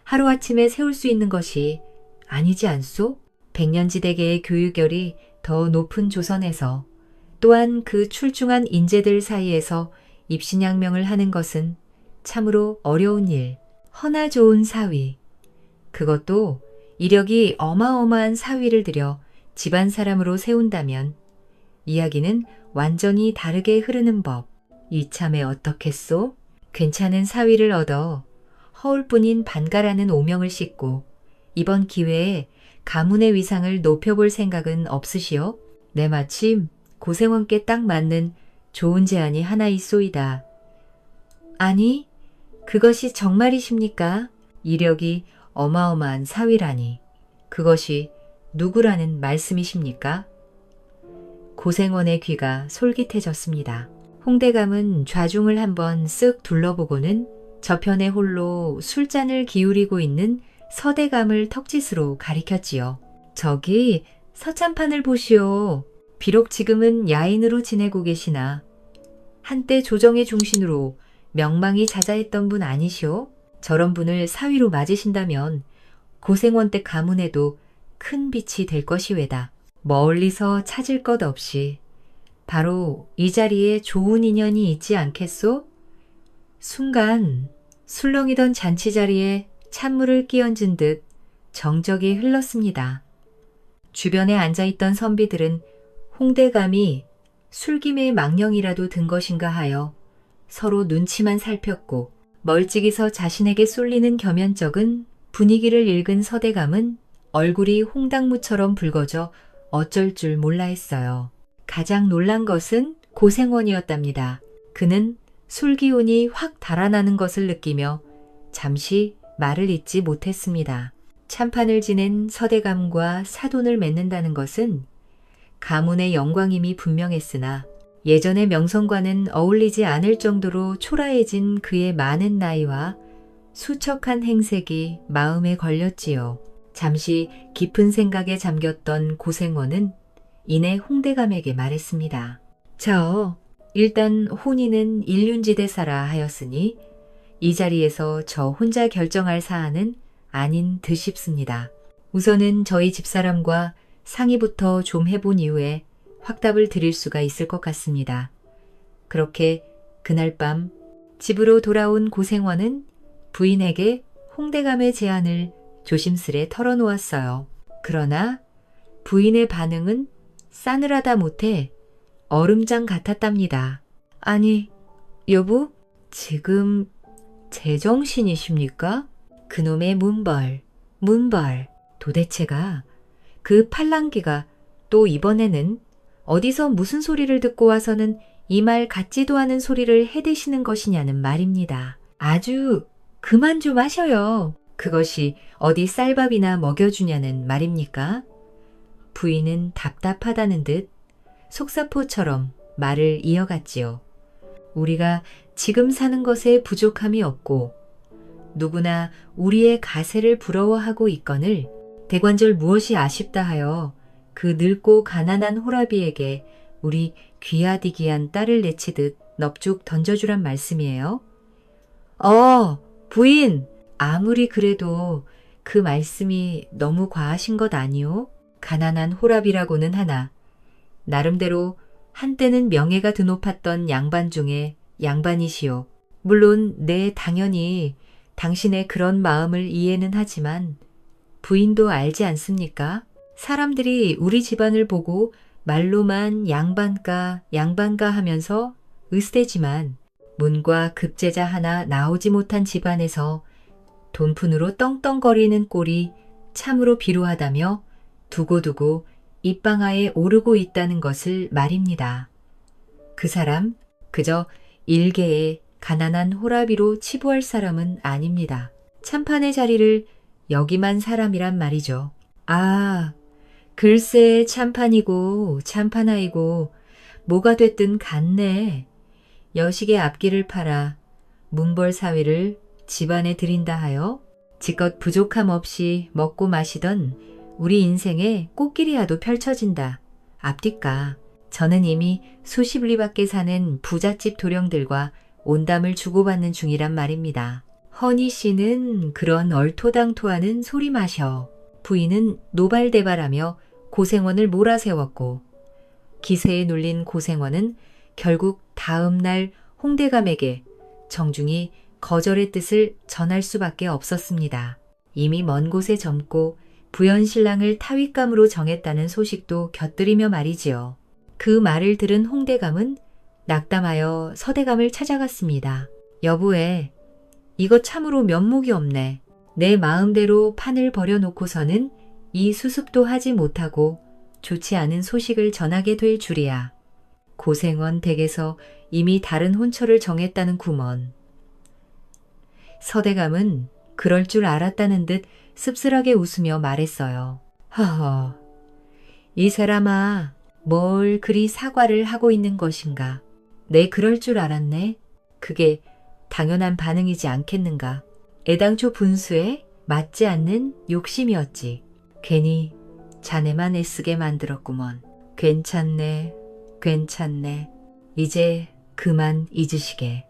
하루아침에 세울 수 있는 것이 아니지 않소? 백년지대계의 교육열이 더 높은 조선에서 또한 그 출중한 인재들 사이에서 입신양명을 하는 것은 참으로 어려운 일. 허나 좋은 사위. 그것도 이력이 어마어마한 사위를 들여 집안 사람으로 세운다면 이야기는 완전히 다르게 흐르는 법. 이참에 어떻겠소? 괜찮은 사위를 얻어 허울뿐인 반가라는 오명을 싣고 이번 기회에 가문의 위상을 높여볼 생각은 없으시오? 내 마침 고생원께 딱 맞는 좋은 제안이 하나 있소이다. 아니, 그것이 정말이십니까? 이력이 어마어마한 사위라니. 그것이 누구라는 말씀이십니까? 고생원의 귀가 솔깃해졌습니다. 홍대감은 좌중을 한번 쓱 둘러보고는 저편에 홀로 술잔을 기울이고 있는 서대감을 턱짓으로 가리켰지요. 저기 서참판을 보시오. 비록 지금은 야인으로 지내고 계시나 한때 조정의 중신으로 명망이 자자했던 분 아니시오? 저런 분을 사위로 맞으신다면 고생원 때 가문에도 큰 빛이 될 것이외다. 멀리서 찾을 것 없이 바로 이 자리에 좋은 인연이 있지 않겠소? 순간 술렁이던 잔치 자리에 찬물을 끼얹은 듯 정적이 흘렀습니다. 주변에 앉아있던 선비들은 홍대감이 술김의 망령이라도 든 것인가 하여 서로 눈치만 살폈고 멀찍이서 자신에게 쏠리는 겸연쩍은 분위기를 읽은 서대감은 얼굴이 홍당무처럼 붉어져 어쩔 줄 몰라 했어요. 가장 놀란 것은 고생원이었답니다. 그는 술기운이 확 달아나는 것을 느끼며 잠시 말을 잇지 못했습니다. 참판을 지낸 서대감과 사돈을 맺는다는 것은 가문의 영광임이 분명했으나 예전의 명성과는 어울리지 않을 정도로 초라해진 그의 많은 나이와 수척한 행색이 마음에 걸렸지요. 잠시 깊은 생각에 잠겼던 고생원은 이내 홍대감에게 말했습니다. 저 일단 혼인은 일륜지대사라 하였으니 이 자리에서 저 혼자 결정할 사안은 아닌 듯 싶습니다. 우선은 저희 집사람과 상의부터 좀 해본 이후에 확답을 드릴 수가 있을 것 같습니다. 그렇게 그날 밤 집으로 돌아온 고생원은 부인에게 홍대감의 제안을 조심스레 털어놓았어요. 그러나 부인의 반응은 싸늘하다 못해 얼음장 같았답니다. 아니, 여보, 지금 제정신이십니까? 그놈의 문벌. 도대체가 그 팔랑귀가 또 이번에는 어디서 무슨 소리를 듣고 와서는 이 말 같지도 않은 소리를 해대시는 것이냐는 말입니다. 아주 그만 좀 하셔요. 그것이 어디 쌀밥이나 먹여주냐는 말입니까? 부인은 답답하다는 듯 속사포처럼 말을 이어갔지요. 우리가 지금 사는 것에 부족함이 없고 누구나 우리의 가세를 부러워하고 있거늘 대관절 무엇이 아쉽다 하여 그 늙고 가난한 호라비에게 우리 귀하디기한 딸을 내치듯 넙죽 던져주란 말씀이에요. 부인! 아무리 그래도 그 말씀이 너무 과하신 것 아니오? 가난한 호랍이라고는 하나 나름대로 한때는 명예가 드높았던 양반 중에 양반이시오. 물론 당연히 당신의 그런 마음을 이해는 하지만 부인도 알지 않습니까? 사람들이 우리 집안을 보고 말로만 양반가 하면서 으스대지만 문과 급제자 하나 나오지 못한 집안에서 돈푼으로 떵떵거리는 꼴이 참으로 비루하다며 두고두고 입방아에 오르고 있다는 것을 말입니다. 그 사람 그저 일개의 가난한 호라비로 치부할 사람은 아닙니다. 참판의 자리를 역임한 사람이란 말이죠. 글쎄 참판하이고 뭐가 됐든 같네. 여식의 앞길을 팔아 문벌 사위를 집안에 들인다 하여 지껏 부족함 없이 먹고 마시던 우리 인생에 꽃길이라도 펼쳐진다. 앞뒷가 저는 이미 수십 리 밖에 사는 부잣집 도령들과 온담을 주고받는 중이란 말입니다. 허니 씨는 그런 얼토당토하는 소리 마셔. 부인은 노발대발하며 고생원을 몰아세웠고 기세에 눌린 고생원은 결국 다음 날 홍대감에게 정중히 거절의 뜻을 전할 수밖에 없었습니다. 이미 먼 곳에 젊고 부연신랑을 타윗감으로 정했다는 소식도 곁들이며 말이지요. 그 말을 들은 홍대감은 낙담하여 서대감을 찾아갔습니다. 여보애, 이거 참으로 면목이 없네. 내 마음대로 판을 버려놓고서는 이 수습도 하지 못하고 좋지 않은 소식을 전하게 될 줄이야. 고생원 댁에서 이미 다른 혼처를 정했다는 구먼. 서대감은 그럴 줄 알았다는 듯 씁쓸하게 웃으며 말했어요. 허허, 이 사람아, 뭘 그리 사과를 하고 있는 것인가. 내 그럴 줄 알았네. 그게 당연한 반응이지 않겠는가. 애당초 분수에 맞지 않는 욕심이었지. 괜히 자네만 애쓰게 만들었구먼. 괜찮네. 이제 그만 잊으시게.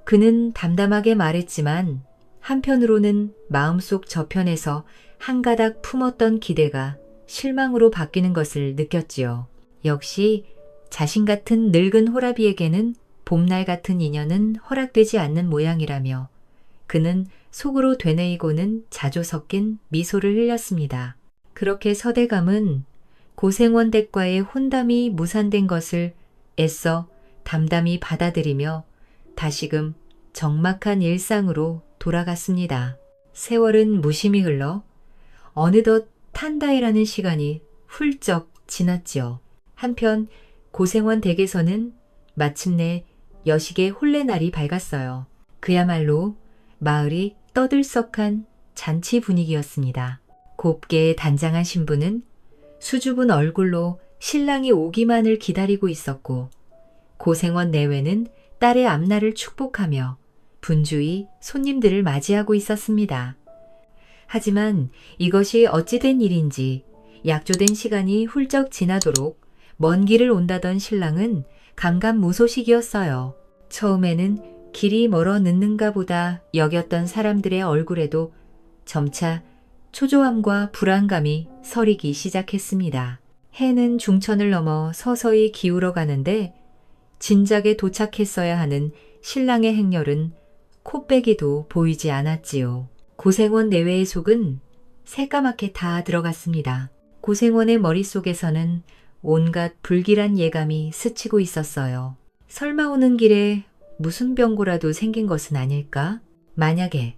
그는 담담하게 말했지만 한편으로는 마음속 저편에서 한 가닥 품었던 기대가 실망으로 바뀌는 것을 느꼈지요. 역시 자신 같은 늙은 호라비에게는 봄날 같은 인연은 허락되지 않는 모양이라며 그는 속으로 되뇌이고는 자조 섞인 미소를 흘렸습니다. 그렇게 서대감은 고생원 댁과의 혼담이 무산된 것을 애써 담담히 받아들이며 다시금 적막한 일상으로 돌아갔습니다. 세월은 무심히 흘러 어느덧 탄다이라는 시간이 훌쩍 지났지요. 한편 고생원 댁에서는 마침내 여식의 혼례날이 밝았어요. 그야말로 마을이 떠들썩한 잔치 분위기였습니다. 곱게 단장한 신부는 수줍은 얼굴로 신랑이 오기만을 기다리고 있었고 고생원 내외는 딸의 앞날을 축복하며 분주히 손님들을 맞이하고 있었습니다. 하지만 이것이 어찌된 일인지 약조된 시간이 훌쩍 지나도록 먼 길을 온다던 신랑은 감감무소식이었어요. 처음에는 길이 멀어 늦는가 보다 여겼던 사람들의 얼굴에도 점차 초조함과 불안감이 서리기 시작했습니다. 해는 중천을 넘어 서서히 기울어 가는데 진작에 도착했어야 하는 신랑의 행렬은 코빼기도 보이지 않았지요. 고생원 내외의 속은 새까맣게 다 들어갔습니다. 고생원의 머릿속에서는 온갖 불길한 예감이 스치고 있었어요. 설마 오는 길에 무슨 병고라도 생긴 것은 아닐까? 만약에,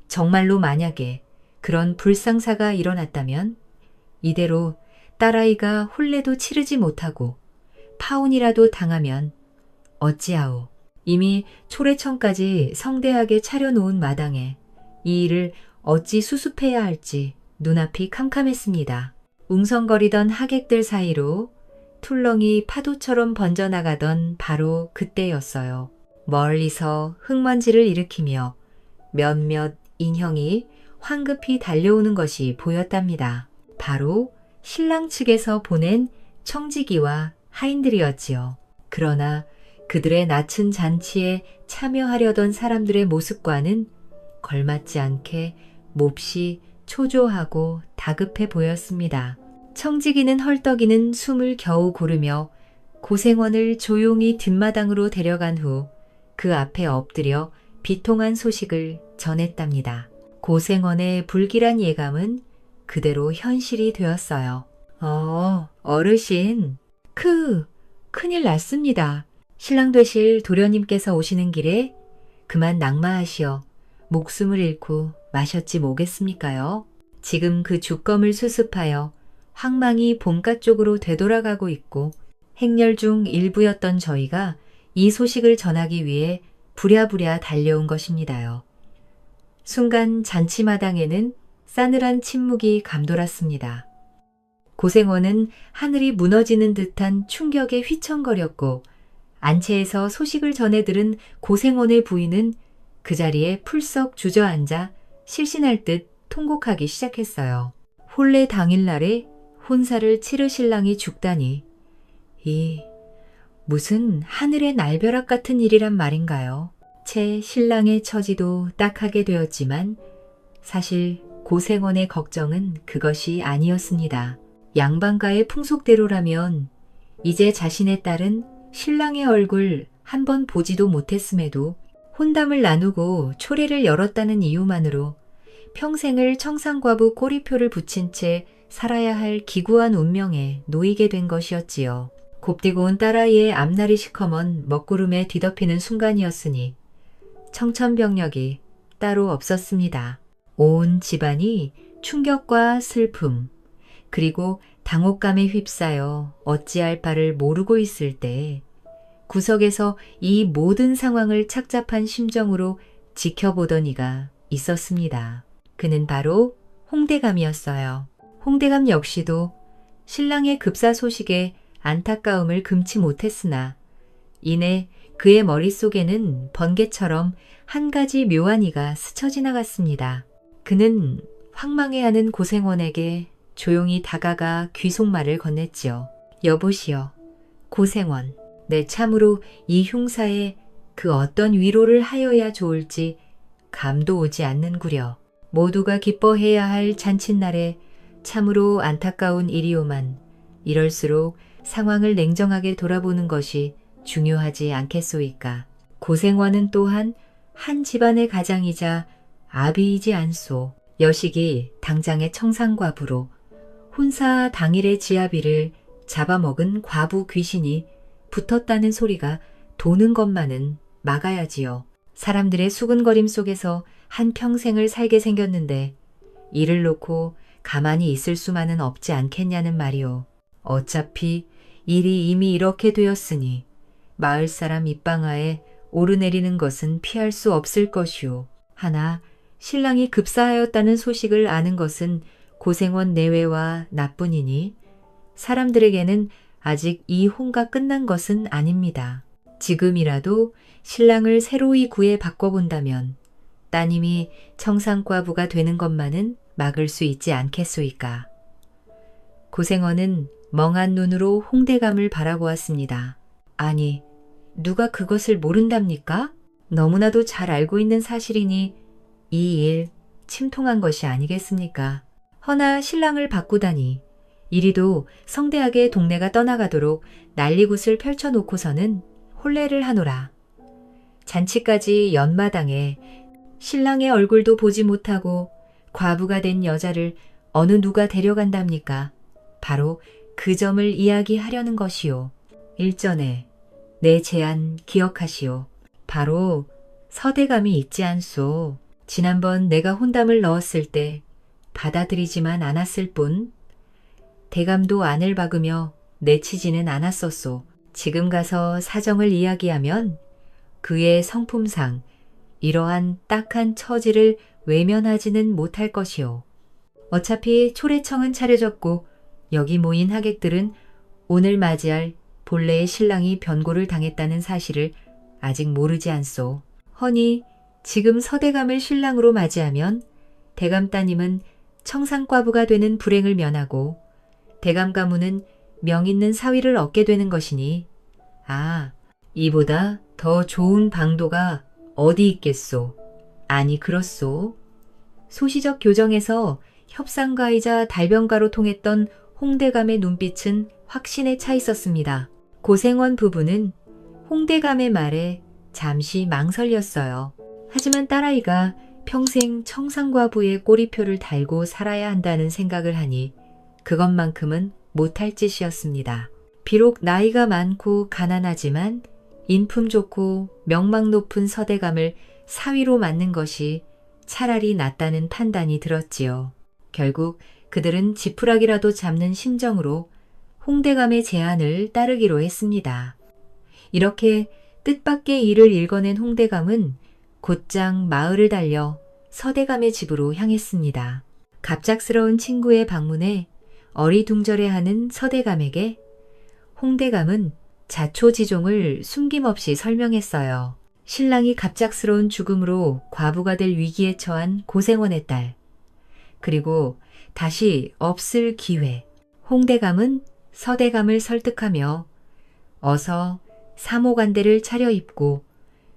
정말로 만약에 그런 불상사가 일어났다면 이대로 딸아이가 혼례도 치르지 못하고 파혼이라도 당하면 어찌하오. 이미 초래천까지 성대하게 차려놓은 마당에 이 일을 어찌 수습해야 할지 눈앞이 캄캄했습니다. 웅성거리던 하객들 사이로 툴렁이 파도처럼 번져나가던 바로 그때였어요. 멀리서 흙먼지를 일으키며 몇몇 인형이 황급히 달려오는 것이 보였답니다. 바로 신랑 측에서 보낸 청지기와 하인들이었지요. 그러나 그들의 낳친 잔치에 참여하려던 사람들의 모습과는 걸맞지 않게 몹시 초조하고 다급해 보였습니다. 청지기는 헐떡이는 숨을 겨우 고르며 고생원을 조용히 뒷마당으로 데려간 후 그 앞에 엎드려 비통한 소식을 전했답니다. 고생원의 불길한 예감은 그대로 현실이 되었어요. 어르신, 큰일 났습니다. 신랑 되실 도련님께서 오시는 길에 그만 낙마하시어 목숨을 잃고 마셨지 뭐겠습니까요? 지금 그 주검을 수습하여 황망이 본가 쪽으로 되돌아가고 있고 행렬 중 일부였던 저희가 이 소식을 전하기 위해 부랴부랴 달려온 것입니다요. 순간 잔치마당에는 싸늘한 침묵이 감돌았습니다. 고생원은 하늘이 무너지는 듯한 충격에 휘청거렸고 안채에서 소식을 전해 들은 고생원의 부인은 그 자리에 풀썩 주저앉아 실신할 듯 통곡하기 시작했어요. 혼례 당일날에 혼사를 치르 신랑이 죽다니 무슨 하늘의 날벼락 같은 일이란 말인가요? 채 신랑의 처지도 딱하게 되었지만 사실 고생원의 걱정은 그것이 아니었습니다. 양반가의 풍속대로라면 이제 자신의 딸은 신랑의 얼굴 한 번 보지도 못했음에도 혼담을 나누고 초례를 열었다는 이유만으로 평생을 청상과부 꼬리표를 붙인 채 살아야 할 기구한 운명에 놓이게 된 것이었지요. 곱디고 온 딸아이의 앞날이 시커먼 먹구름에 뒤덮이는 순간이었으니 청천벽력이 따로 없었습니다. 온 집안이 충격과 슬픔 그리고 당혹감에 휩싸여 어찌할 바를 모르고 있을 때 구석에서 이 모든 상황을 착잡한 심정으로 지켜보던 이가 있었습니다. 그는 바로 홍대감이었어요. 홍대감 역시도 신랑의 급사 소식에 안타까움을 금치 못했으나 이내 그의 머릿속에는 번개처럼 한 가지 묘한 이가 스쳐 지나갔습니다. 그는 황망해하는 고생원에게 조용히 다가가 귀속말을 건넸지요. 여보시오, 고생원, 내 참으로 이 흉사에 그 어떤 위로를 하여야 좋을지 감도 오지 않는구려. 모두가 기뻐해야 할 잔칫날에 참으로 안타까운 일이오만 이럴수록 상황을 냉정하게 돌아보는 것이 중요하지 않겠소이까. 고생원은 또한 한 집안의 가장이자 아비이지 않소. 여식이 당장의 청상과부로 혼사 당일의 지아비를 잡아먹은 과부 귀신이 붙었다는 소리가 도는 것만은 막아야지요. 사람들의 수근거림 속에서 한평생을 살게 생겼는데 이를 놓고 가만히 있을 수만은 없지 않겠냐는 말이오. 어차피 일이 이미 이렇게 되었으니 마을 사람 입방아에 오르내리는 것은 피할 수 없을 것이오. 하나 신랑이 급사하였다는 소식을 아는 것은 고생원 내외와 나뿐이니 사람들에게는 아직 이 혼가 끝난 것은 아닙니다. 지금이라도 신랑을 새로이 구해 바꿔본다면 따님이 청상과부가 되는 것만은 막을 수 있지 않겠소이까. 고생원은 멍한 눈으로 홍대감을 바라보았습니다. 아니, 누가 그것을 모른답니까? 너무나도 잘 알고 있는 사실이니 이 일 침통한 것이 아니겠습니까? 허나 신랑을 바꾸다니 이리도 성대하게 동네가 떠나가도록 난리굿을 펼쳐놓고서는 혼례를 하노라. 잔치까지 연마당에 신랑의 얼굴도 보지 못하고 과부가 된 여자를 어느 누가 데려간답니까? 바로 그 점을 이야기하려는 것이요. 일전에 내 제안 기억하시오. 바로 서대감이 있지 않소. 지난번 내가 혼담을 넣었을 때 받아들이지만 않았을 뿐 대감도 안을 박으며 내치지는 않았었소. 지금 가서 사정을 이야기하면 그의 성품상 이러한 딱한 처지를 외면하지는 못할 것이오. 어차피 초래청은 차려졌고 여기 모인 하객들은 오늘 맞이할 본래의 신랑이 변고를 당했다는 사실을 아직 모르지 않소. 허니 지금 서대감을 신랑으로 맞이하면 대감 따님은 청상과부가 되는 불행을 면하고 대감 가문은 명있는 사위를 얻게 되는 것이니 이보다 더 좋은 방도가 어디 있겠소. 아니 그렇소. 소시적 교정에서 협상가이자 달변가로 통했던 홍대감의 눈빛은 확신에 차 있었습니다. 고생원 부부는 홍대감의 말에 잠시 망설였어요. 하지만 딸아이가 평생 청상과부의 꼬리표를 달고 살아야 한다는 생각을 하니 그것만큼은 못할 짓이었습니다. 비록 나이가 많고 가난하지만 인품 좋고 명망 높은 서대감을 사위로 맡는 것이 차라리 낫다는 판단이 들었지요. 결국 그들은 지푸라기라도 잡는 심정으로 홍대감의 제안을 따르기로 했습니다. 이렇게 뜻밖의 일을 읽어낸 홍대감은 곧장 마을을 달려 서대감의 집으로 향했습니다. 갑작스러운 친구의 방문에 어리둥절해하는 서대감에게 홍대감은 자초지종을 숨김없이 설명했어요. 신랑이 갑작스러운 죽음으로 과부가 될 위기에 처한 고생원의 딸, 그리고 다시 없을 기회. 홍대감은 서대감을 설득하며 어서 사모관대를 차려입고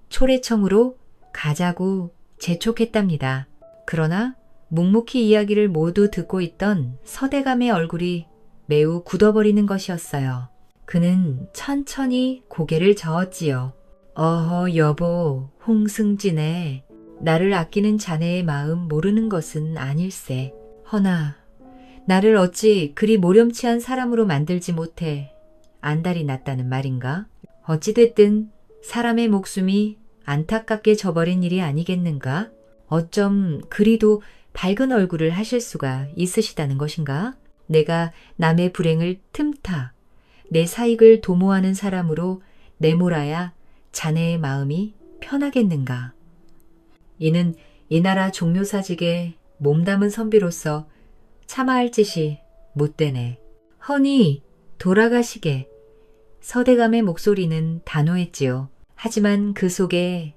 초래청으로 가자고 재촉했답니다. 그러나 묵묵히 이야기를 모두 듣고 있던 서대감의 얼굴이 매우 굳어버리는 것이었어요. 그는 천천히 고개를 저었지요. 어허 여보, 홍승진에 나를 아끼는 자네의 마음 모르는 것은 아닐세. 허나 나를 어찌 그리 모렴치한 사람으로 만들지 못해 안달이 났다는 말인가? 어찌됐든 사람의 목숨이 안타깝게 져버린 일이 아니겠는가? 어쩜 그리도 밝은 얼굴을 하실 수가 있으시다는 것인가? 내가 남의 불행을 틈타 내 사익을 도모하는 사람으로 내몰아야 자네의 마음이 편하겠는가? 이는 이 나라 종묘사직에 몸담은 선비로서 참아할 짓이 못되네. 허니 돌아가시게. 서대감의 목소리는 단호했지요. 하지만 그 속에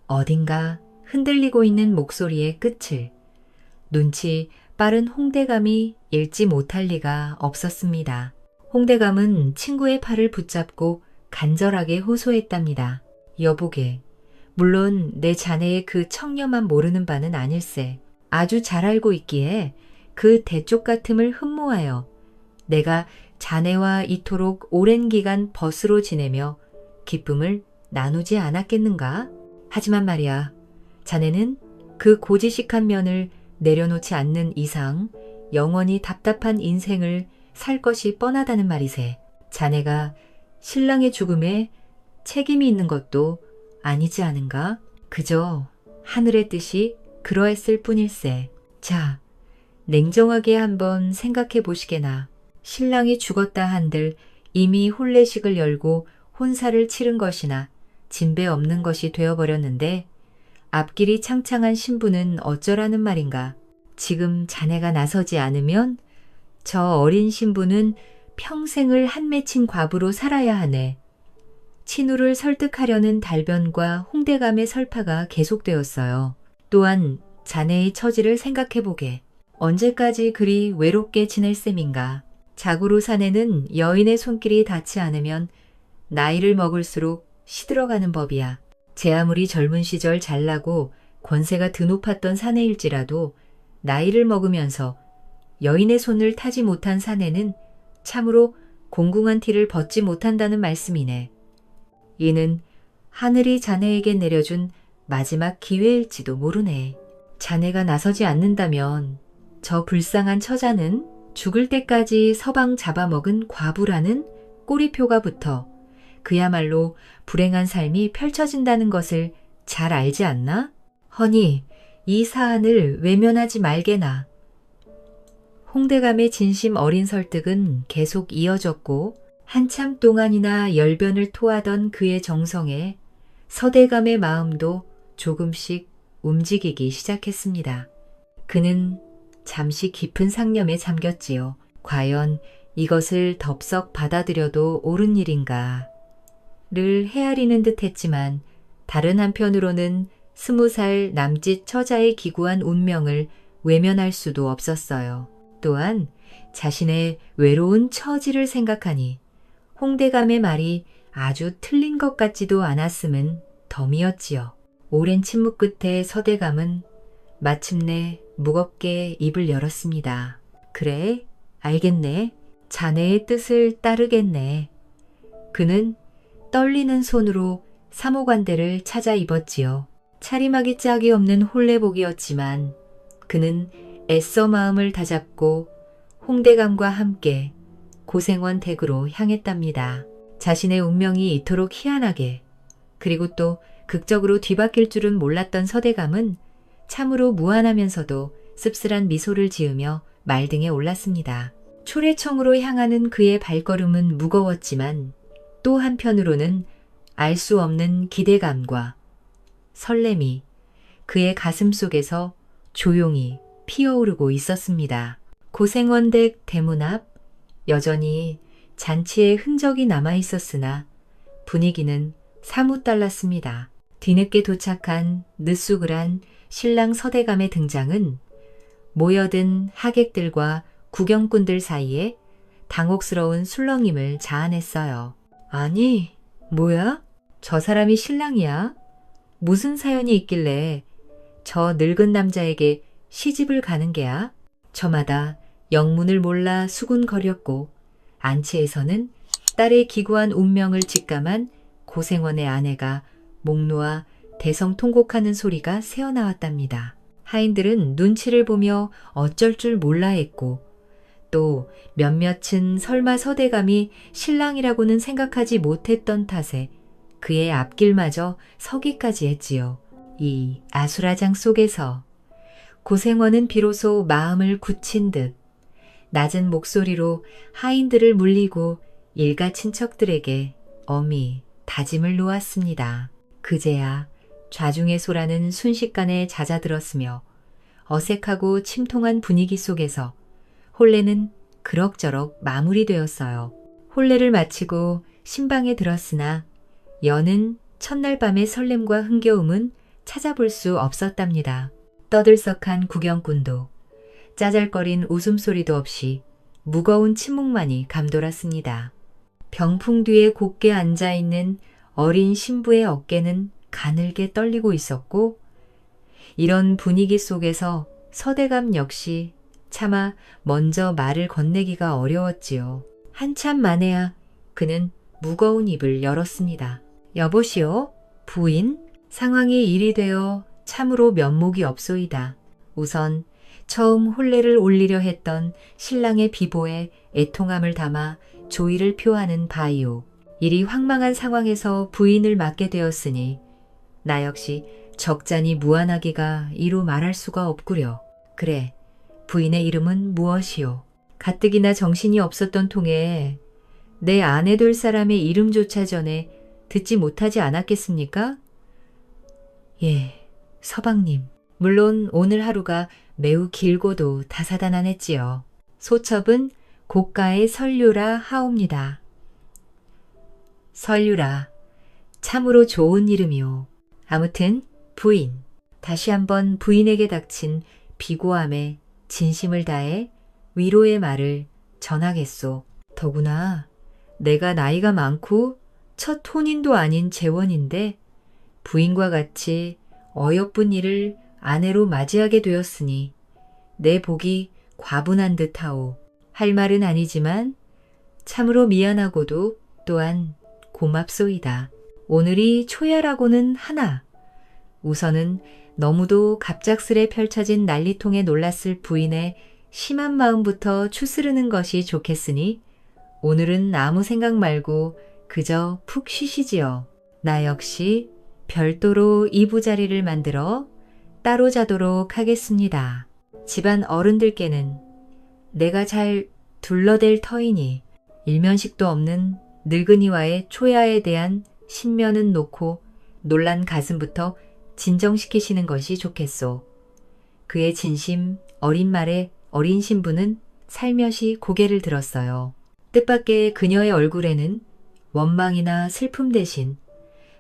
어딘가 흔들리고 있는 목소리의 끝을 눈치 빠른 홍대감이 읽지 못할 리가 없었습니다. 홍대감은 친구의 팔을 붙잡고 간절하게 호소했답니다. 여보게, 물론 내 자네의 그 청렴함 모르는 바는 아닐세. 아주 잘 알고 있기에 그 대쪽 같음을 흠모하여 내가 자네와 이토록 오랜 기간 벗으로 지내며 기쁨을 나누지 않았겠는가? 하지만 말이야, 자네는 그 고지식한 면을 내려놓지 않는 이상 영원히 답답한 인생을 살 것이 뻔하다는 말이세. 자네가 신랑의 죽음에 책임이 있는 것도 아니지 않은가? 그저 하늘의 뜻이 그러했을 뿐일세. 자, 냉정하게 한번 생각해 보시게나. 신랑이 죽었다 한들 이미 혼례식을 열고 혼사를 치른 것이나 진배 없는 것이 되어버렸는데 앞길이 창창한 신부는 어쩌라는 말인가. 지금 자네가 나서지 않으면 저 어린 신부는 평생을 한 맺힌 과부로 살아야 하네. 친우를 설득하려는 달변과 홍대감의 설파가 계속되었어요. 또한 자네의 처지를 생각해보게. 언제까지 그리 외롭게 지낼 셈인가. 자고로 사내는 여인의 손길이 닿지 않으면 나이를 먹을수록 시들어가는 법이야. 제 아무리 젊은 시절 잘나고 권세가 드높았던 사내일지라도 나이를 먹으면서 여인의 손을 타지 못한 사내는 참으로 공궁한 티를 벗지 못한다는 말씀이네. 이는 하늘이 자네에게 내려준 마지막 기회일지도 모르네. 자네가 나서지 않는다면 저 불쌍한 처자는 죽을 때까지 서방 잡아먹은 과부라는 꼬리표가 붙어 그야말로 불행한 삶이 펼쳐진다는 것을 잘 알지 않나? 허니 이 사안을 외면하지 말게나. 홍대감의 진심 어린 설득은 계속 이어졌고 한참 동안이나 열변을 토하던 그의 정성에 서대감의 마음도 조금씩 움직이기 시작했습니다. 그는 잠시 깊은 상념에 잠겼지요. 과연 이것을 덥석 받아들여도 옳은 일인가? 를 헤아리는 듯 했지만 다른 한편으로는 20살 남짓 처자의 기구한 운명을 외면할 수도 없었어요. 또한 자신의 외로운 처지를 생각하니 홍대감의 말이 아주 틀린 것 같지도 않았음은 덤이었지요. 오랜 침묵 끝에 서대감은 마침내 무겁게 입을 열었습니다. 그래, 알겠네. 자네의 뜻을 따르겠네. 그는 떨리는 손으로 사모관대를 찾아 입었지요. 차림하기 짝이 없는 홀레복이었지만 그는 애써 마음을 다잡고 홍대감과 함께 고생원 댁으로 향했답니다. 자신의 운명이 이토록 희한하게 그리고 또 극적으로 뒤바뀔 줄은 몰랐던 서대감은 참으로 무안하면서도 씁쓸한 미소를 지으며 말등에 올랐습니다. 초래청으로 향하는 그의 발걸음은 무거웠지만 또 한편으로는 알 수 없는 기대감과 설렘이 그의 가슴 속에서 조용히 피어오르고 있었습니다. 고생원댁 대문 앞 여전히 잔치의 흔적이 남아 있었으나 분위기는 사뭇 달랐습니다. 뒤늦게 도착한 느수그란 신랑 서대감의 등장은 모여든 하객들과 구경꾼들 사이에 당혹스러운 술렁임을 자아냈어요. 아니, 뭐야? 저 사람이 신랑이야? 무슨 사연이 있길래 저 늙은 남자에게 시집을 가는 게야? 저마다 영문을 몰라 수군거렸고 안치에서는 딸의 기구한 운명을 직감한 고생원의 아내가 목 놓아 대성통곡하는 소리가 새어나왔답니다. 하인들은 눈치를 보며 어쩔 줄 몰라 했고 또 몇몇은 설마 서대감이 신랑이라고는 생각하지 못했던 탓에 그의 앞길마저 서기까지 했지요. 이 아수라장 속에서 고생원은 비로소 마음을 굳힌 듯 낮은 목소리로 하인들을 물리고 일가 친척들에게 엄히 다짐을 놓았습니다. 그제야 좌중의 소라는 순식간에 잦아들었으며 어색하고 침통한 분위기 속에서 혼례는 그럭저럭 마무리되었어요. 혼례를 마치고 신방에 들었으나 여는 첫날 밤의 설렘과 흥겨움은 찾아볼 수 없었답니다. 떠들썩한 구경꾼도 짜잘거린 웃음소리도 없이 무거운 침묵만이 감돌았습니다. 병풍 뒤에 곱게 앉아있는 어린 신부의 어깨는 가늘게 떨리고 있었고 이런 분위기 속에서 서대감 역시 차마 먼저 말을 건네기가 어려웠지요. 한참 만에야 그는 무거운 입을 열었습니다. 여보시오, 부인, 상황이 이리 되어 참으로 면목이 없소이다. 우선 처음 혼례를 올리려 했던 신랑의 비보에 애통함을 담아 조의를 표하는 바이오. 이리 황망한 상황에서 부인을 맡게 되었으니 나 역시 적잖이 무안하기가 이루 말할 수가 없구려. 그래, 부인의 이름은 무엇이오? 가뜩이나 정신이 없었던 통에 내 아내 될 사람의 이름조차 전에 듣지 못하지 않았겠습니까? 예, 서방님. 물론 오늘 하루가 매우 길고도 다사다난했지요. 소첩은 고가의 설유라 하옵니다. 설유라, 참으로 좋은 이름이오. 아무튼 부인, 다시 한번 부인에게 닥친 비고함에 진심을 다해 위로의 말을 전하겠소. 더구나 내가 나이가 많고 첫 혼인도 아닌 재원인데 부인과 같이 어여쁜 이를 아내로 맞이하게 되었으니 내 복이 과분한 듯하오. 할 말은 아니지만 참으로 미안하고도 또한 고맙소이다. 오늘이 초야라고는 하나. 우선은 너무도 갑작스레 펼쳐진 난리통에 놀랐을 부인의 심한 마음부터 추스르는 것이 좋겠으니 오늘은 아무 생각 말고 그저 푹 쉬시지요. 나 역시 별도로 이부자리를 만들어 따로 자도록 하겠습니다. 집안 어른들께는 내가 잘 둘러댈 터이니 일면식도 없는 늙은이와의 초야에 대한 신면은 놓고 놀란 가슴부터 진정시키시는 것이 좋겠소. 그의 진심 어린 말에 어린 신부는 살며시 고개를 들었어요. 뜻밖의 그녀의 얼굴에는 원망이나 슬픔 대신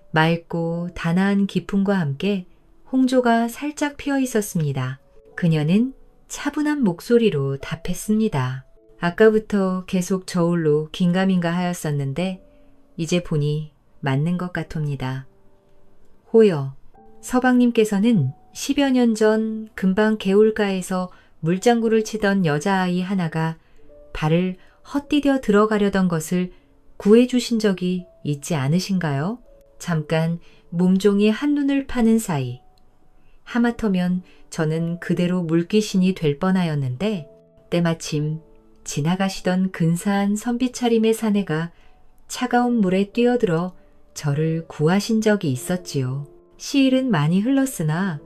맑고 단아한 기품과 함께 홍조가 살짝 피어 있었습니다. 그녀는 차분한 목소리로 답했습니다. 아까부터 계속 저울로 긴가민가 하였었는데 이제 보니 맞는 것 같옵니다. 호여, 서방님께서는 10여 년 전 금방 개울가에서 물장구를 치던 여자아이 하나가 발을 헛디뎌 들어가려던 것을 구해주신 적이 있지 않으신가요? 잠깐 몸종이 한눈을 파는 사이 하마터면 저는 그대로 물귀신이 될 뻔하였는데 때마침 지나가시던 근사한 선비차림의 사내가 차가운 물에 뛰어들어 저를 구하신 적이 있었지요. 시일은 많이 흘렀으나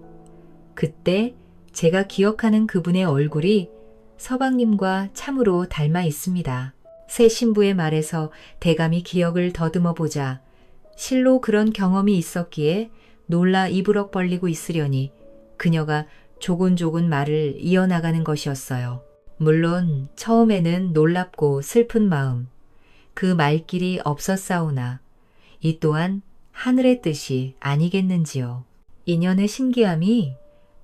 그때 제가 기억하는 그분의 얼굴이 서방님과 참으로 닮아 있습니다. 새 신부의 말에서 대감이 기억을 더듬어 보자 실로 그런 경험이 있었기에 놀라 이부럭 벌리고 있으려니 그녀가 조곤조곤 말을 이어나가는 것이었어요. 물론 처음에는 놀랍고 슬픈 마음, 그 말길이 없었사오나 이 또한 하늘의 뜻이 아니겠는지요. 인연의 신기함이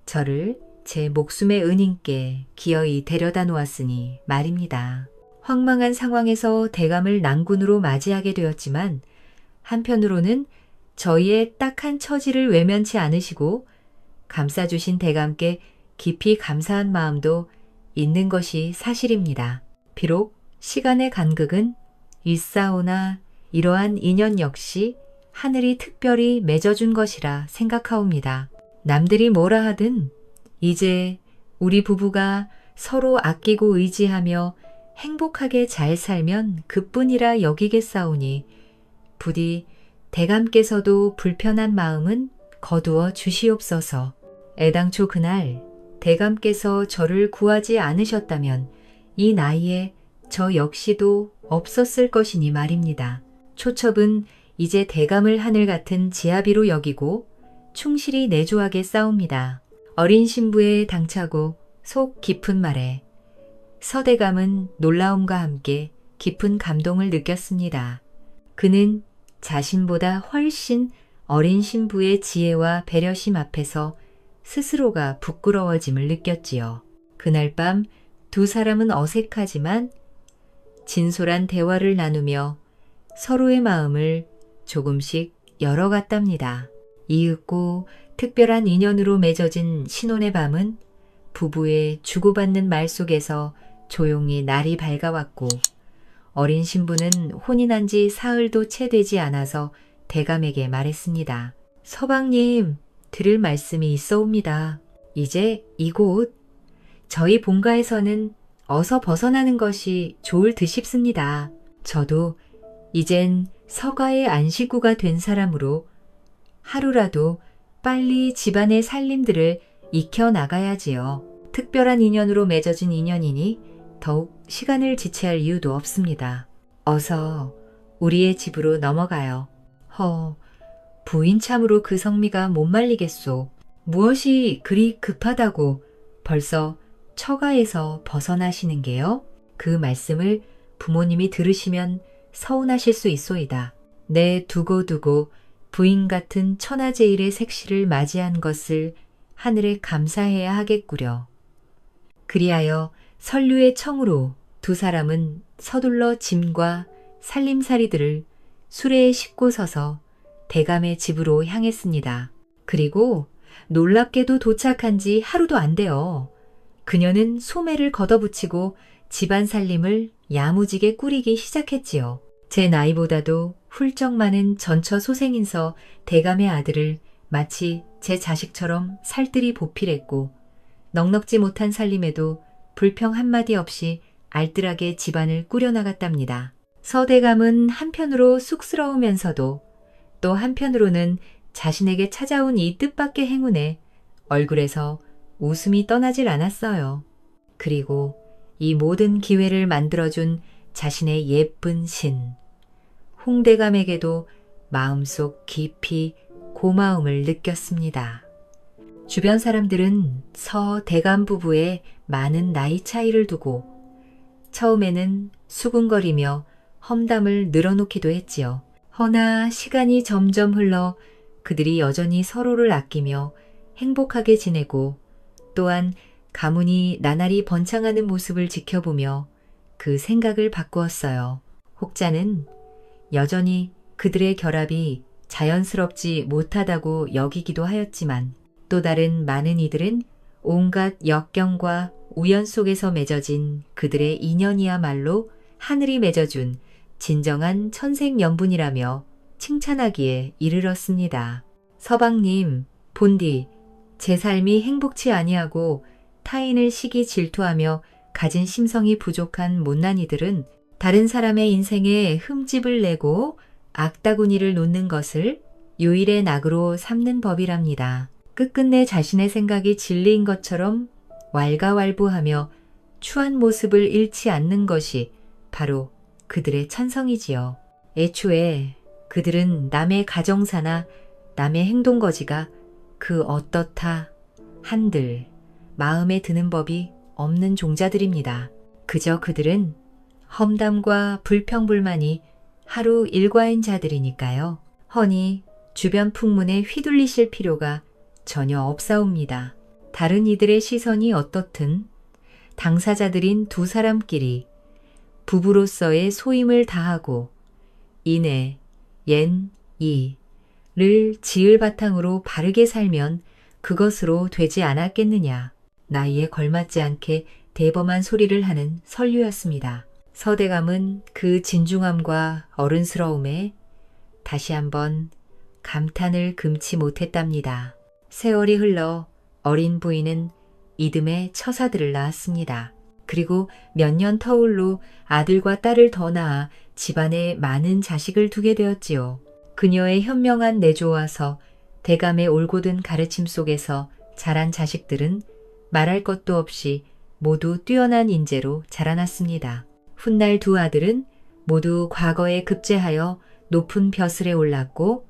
저를 제 목숨의 은인께 기어이 데려다 놓았으니 말입니다. 황망한 상황에서 대감을 난군으로 맞이하게 되었지만 한편으로는 저희의 딱한 처지를 외면치 않으시고 감싸주신 대감께 깊이 감사한 마음도 있는 것이 사실입니다. 비록 시간의 간극은 있사오나 이러한 인연 역시 하늘이 특별히 맺어준 것이라 생각하옵니다. 남들이 뭐라 하든 이제 우리 부부가 서로 아끼고 의지하며 행복하게 잘 살면 그뿐이라 여기겠사오니 부디 대감께서도 불편한 마음은 거두어 주시옵소서. 애당초 그날 대감께서 저를 구하지 않으셨다면 이 나이에 저 역시도 없었을 것이니 말입니다. 초첩은 이제 대감을 하늘 같은 지아비로 여기고 충실히 내조하게 싸웁니다. 어린 신부의 당차고 속 깊은 말에 서대감은 놀라움과 함께 깊은 감동을 느꼈습니다. 그는 자신보다 훨씬 어린 신부의 지혜와 배려심 앞에서 스스로가 부끄러워짐을 느꼈지요. 그날 밤 두 사람은 어색하지만 진솔한 대화를 나누며 서로의 마음을 조금씩 열어갔답니다. 이윽고 특별한 인연으로 맺어진 신혼의 밤은 부부의 주고받는 말 속에서 조용히 날이 밝아왔고 어린 신부는 혼인한 지 사흘도 채 되지 않아서 대감에게 말했습니다. 서방님, 드릴 말씀이 있어옵니다. 이제 이곳 저희 본가에서는 어서 벗어나는 것이 좋을 듯 싶습니다. 저도 이젠 서가의 안식구가 된 사람으로 하루라도 빨리 집안의 살림들을 익혀나가야지요. 특별한 인연으로 맺어진 인연이니 더욱 시간을 지체할 이유도 없습니다. 어서 우리의 집으로 넘어가요. 부인 참으로 그 성미가 못 말리겠소. 무엇이 그리 급하다고 벌써 처가에서 벗어나시는 게요? 그 말씀을 부모님이 들으시면 서운하실 수 있소이다. 내 두고두고 부인 같은 천하제일의 색시를 맞이한 것을 하늘에 감사해야 하겠구려. 그리하여 설류의 청으로 두 사람은 서둘러 짐과 살림살이들을 수레에 싣고 서서 대감의 집으로 향했습니다. 그리고 놀랍게도 도착한 지 하루도 안 돼요. 그녀는 소매를 걷어붙이고 집안 살림을 야무지게 꾸리기 시작했지요. 제 나이보다도 훌쩍 많은 전처 소생인서 대감의 아들을 마치 제 자식처럼 살뜰히 보필했고 넉넉지 못한 살림에도 불평 한마디 없이 알뜰하게 집안을 꾸려나갔답니다. 서대감은 한편으로 쑥스러우면서도 또 한편으로는 자신에게 찾아온 이 뜻밖의 행운에 얼굴에서 웃음이 떠나질 않았어요. 그리고 이 모든 기회를 만들어준 자신의 예쁜 신, 홍대감에게도 마음속 깊이 고마움을 느꼈습니다. 주변 사람들은 서대감 부부의 많은 나이 차이를 두고 처음에는 수군거리며 험담을 늘어놓기도 했지요. 허나 시간이 점점 흘러 그들이 여전히 서로를 아끼며 행복하게 지내고 또한 가문이 나날이 번창하는 모습을 지켜보며 그 생각을 바꾸었어요. 혹자는 여전히 그들의 결합이 자연스럽지 못하다고 여기기도 하였지만 또 다른 많은 이들은 온갖 역경과 우연 속에서 맺어진 그들의 인연이야말로 하늘이 맺어준 진정한 천생연분이라며 칭찬하기에 이르렀습니다. 서방님, 본디, 제 삶이 행복치 아니하고 타인을 시기 질투하며 가진 심성이 부족한 못난이들은 다른 사람의 인생에 흠집을 내고 악다구니를 놓는 것을 유일의 낙으로 삼는 법이랍니다. 끝끝내 자신의 생각이 진리인 것처럼 왈가왈부하며 추한 모습을 잃지 않는 것이 바로 그들의 천성이지요. 애초에 그들은 남의 가정사나 남의 행동거지가 그 어떻다 한들 마음에 드는 법이 없는 종자들입니다. 그저 그들은 험담과 불평불만이 하루 일과인 자들이니까요. 허니 주변 풍문에 휘둘리실 필요가 전혀 없사옵니다. 다른 이들의 시선이 어떻든 당사자들인 두 사람끼리 부부로서의 소임을 다하고 인애, 옌, 이를 지을 바탕으로 바르게 살면 그것으로 되지 않았겠느냐. 나이에 걸맞지 않게 대범한 소리를 하는 설류였습니다. 서대감은 그 진중함과 어른스러움에 다시 한번 감탄을 금치 못했답니다. 세월이 흘러 어린 부인은 이듬해 처사들을 낳았습니다. 그리고 몇 년 터울로 아들과 딸을 더 낳아 집안에 많은 자식을 두게 되었지요. 그녀의 현명한 내조와서 대감의 올곧은 가르침 속에서 자란 자식들은 말할 것도 없이 모두 뛰어난 인재로 자라났습니다. 훗날 두 아들은 모두 과거에 급제하여 높은 벼슬에 올랐고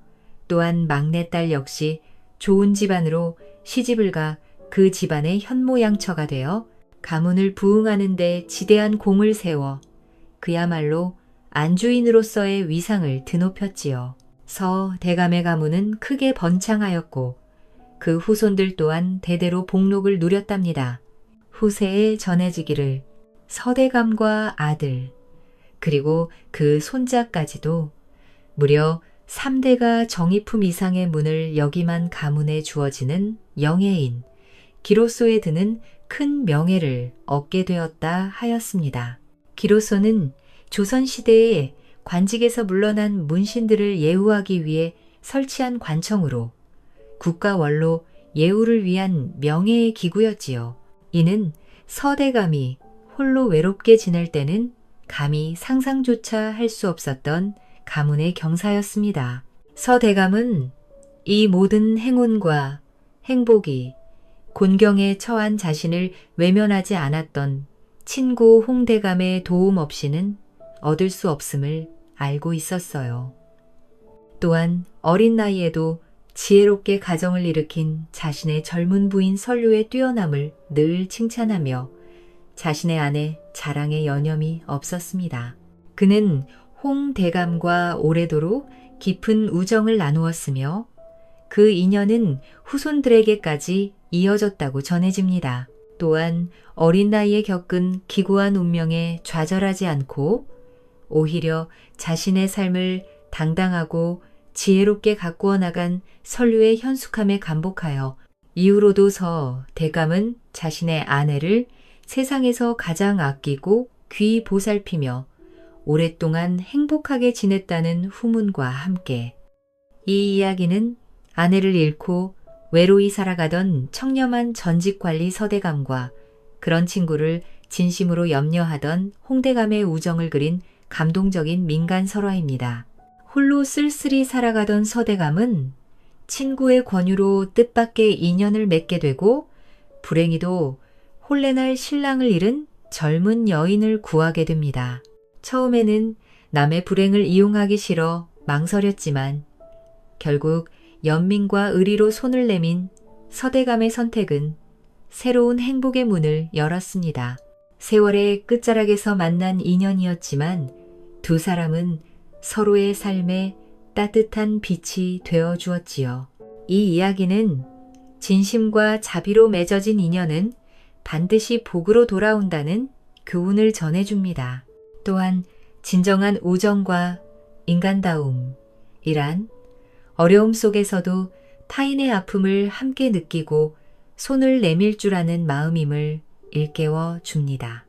또한 막내딸 역시 좋은 집안으로 시집을 가 그 집안의 현모양처가 되어 가문을 부흥하는 데 지대한 공을 세워 그야말로 안주인으로서의 위상을 드높였지요. 서 대감의 가문은 크게 번창하였고 그 후손들 또한 대대로 복록을 누렸답니다. 후세에 전해지기를 서대감과 아들 그리고 그 손자까지도 무려 3대가 정의품 이상의 문을 역임한 가문에 주어지는 영예인, 기로소에 드는 큰 명예를 얻게 되었다 하였습니다. 기로소는 조선시대에 관직에서 물러난 문신들을 예우하기 위해 설치한 관청으로 국가원로 예우를 위한 명예의 기구였지요. 이는 서대감이 홀로 외롭게 지낼 때는 감히 상상조차 할 수 없었던 가문의 경사였습니다. 서대감은 이 모든 행운과 행복이 곤경에 처한 자신을 외면하지 않았던 친구 홍대감의 도움 없이는 얻을 수 없음을 알고 있었어요. 또한 어린 나이에도 지혜롭게 가정을 일으킨 자신의 젊은 부인 설류의 뛰어남을 늘 칭찬하며 자신의 아내 자랑에 여념이 없었습니다. 그는 홍대감과 오래도록 깊은 우정을 나누었으며 그 인연은 후손들에게까지 이어졌다고 전해집니다. 또한 어린 나이에 겪은 기구한 운명에 좌절하지 않고 오히려 자신의 삶을 당당하고 지혜롭게 가꾸어 나간 선류의 현숙함에 감복하여 이후로도 대감은 자신의 아내를 세상에서 가장 아끼고 귀히 보살피며 오랫동안 행복하게 지냈다는 후문과 함께 이 이야기는 아내를 잃고 외로이 살아가던 청렴한 전직관리 서대감과 그런 친구를 진심으로 염려하던 홍대감의 우정을 그린 감동적인 민간 설화입니다. 홀로 쓸쓸히 살아가던 서대감은 친구의 권유로 뜻밖의 인연을 맺게 되고 불행히도 혼례날 신랑을 잃은 젊은 여인을 구하게 됩니다. 처음에는 남의 불행을 이용하기 싫어 망설였지만 결국 연민과 의리로 손을 내민 서대감의 선택은 새로운 행복의 문을 열었습니다. 세월의 끝자락에서 만난 인연이었지만 두 사람은 서로의 삶에 따뜻한 빛이 되어 주었지요. 이 이야기는 진심과 자비로 맺어진 인연은 반드시 복으로 돌아온다는 교훈을 전해줍니다. 또한 진정한 우정과 인간다움이란 어려움 속에서도 타인의 아픔을 함께 느끼고 손을 내밀 줄 아는 마음임을 일깨워 줍니다.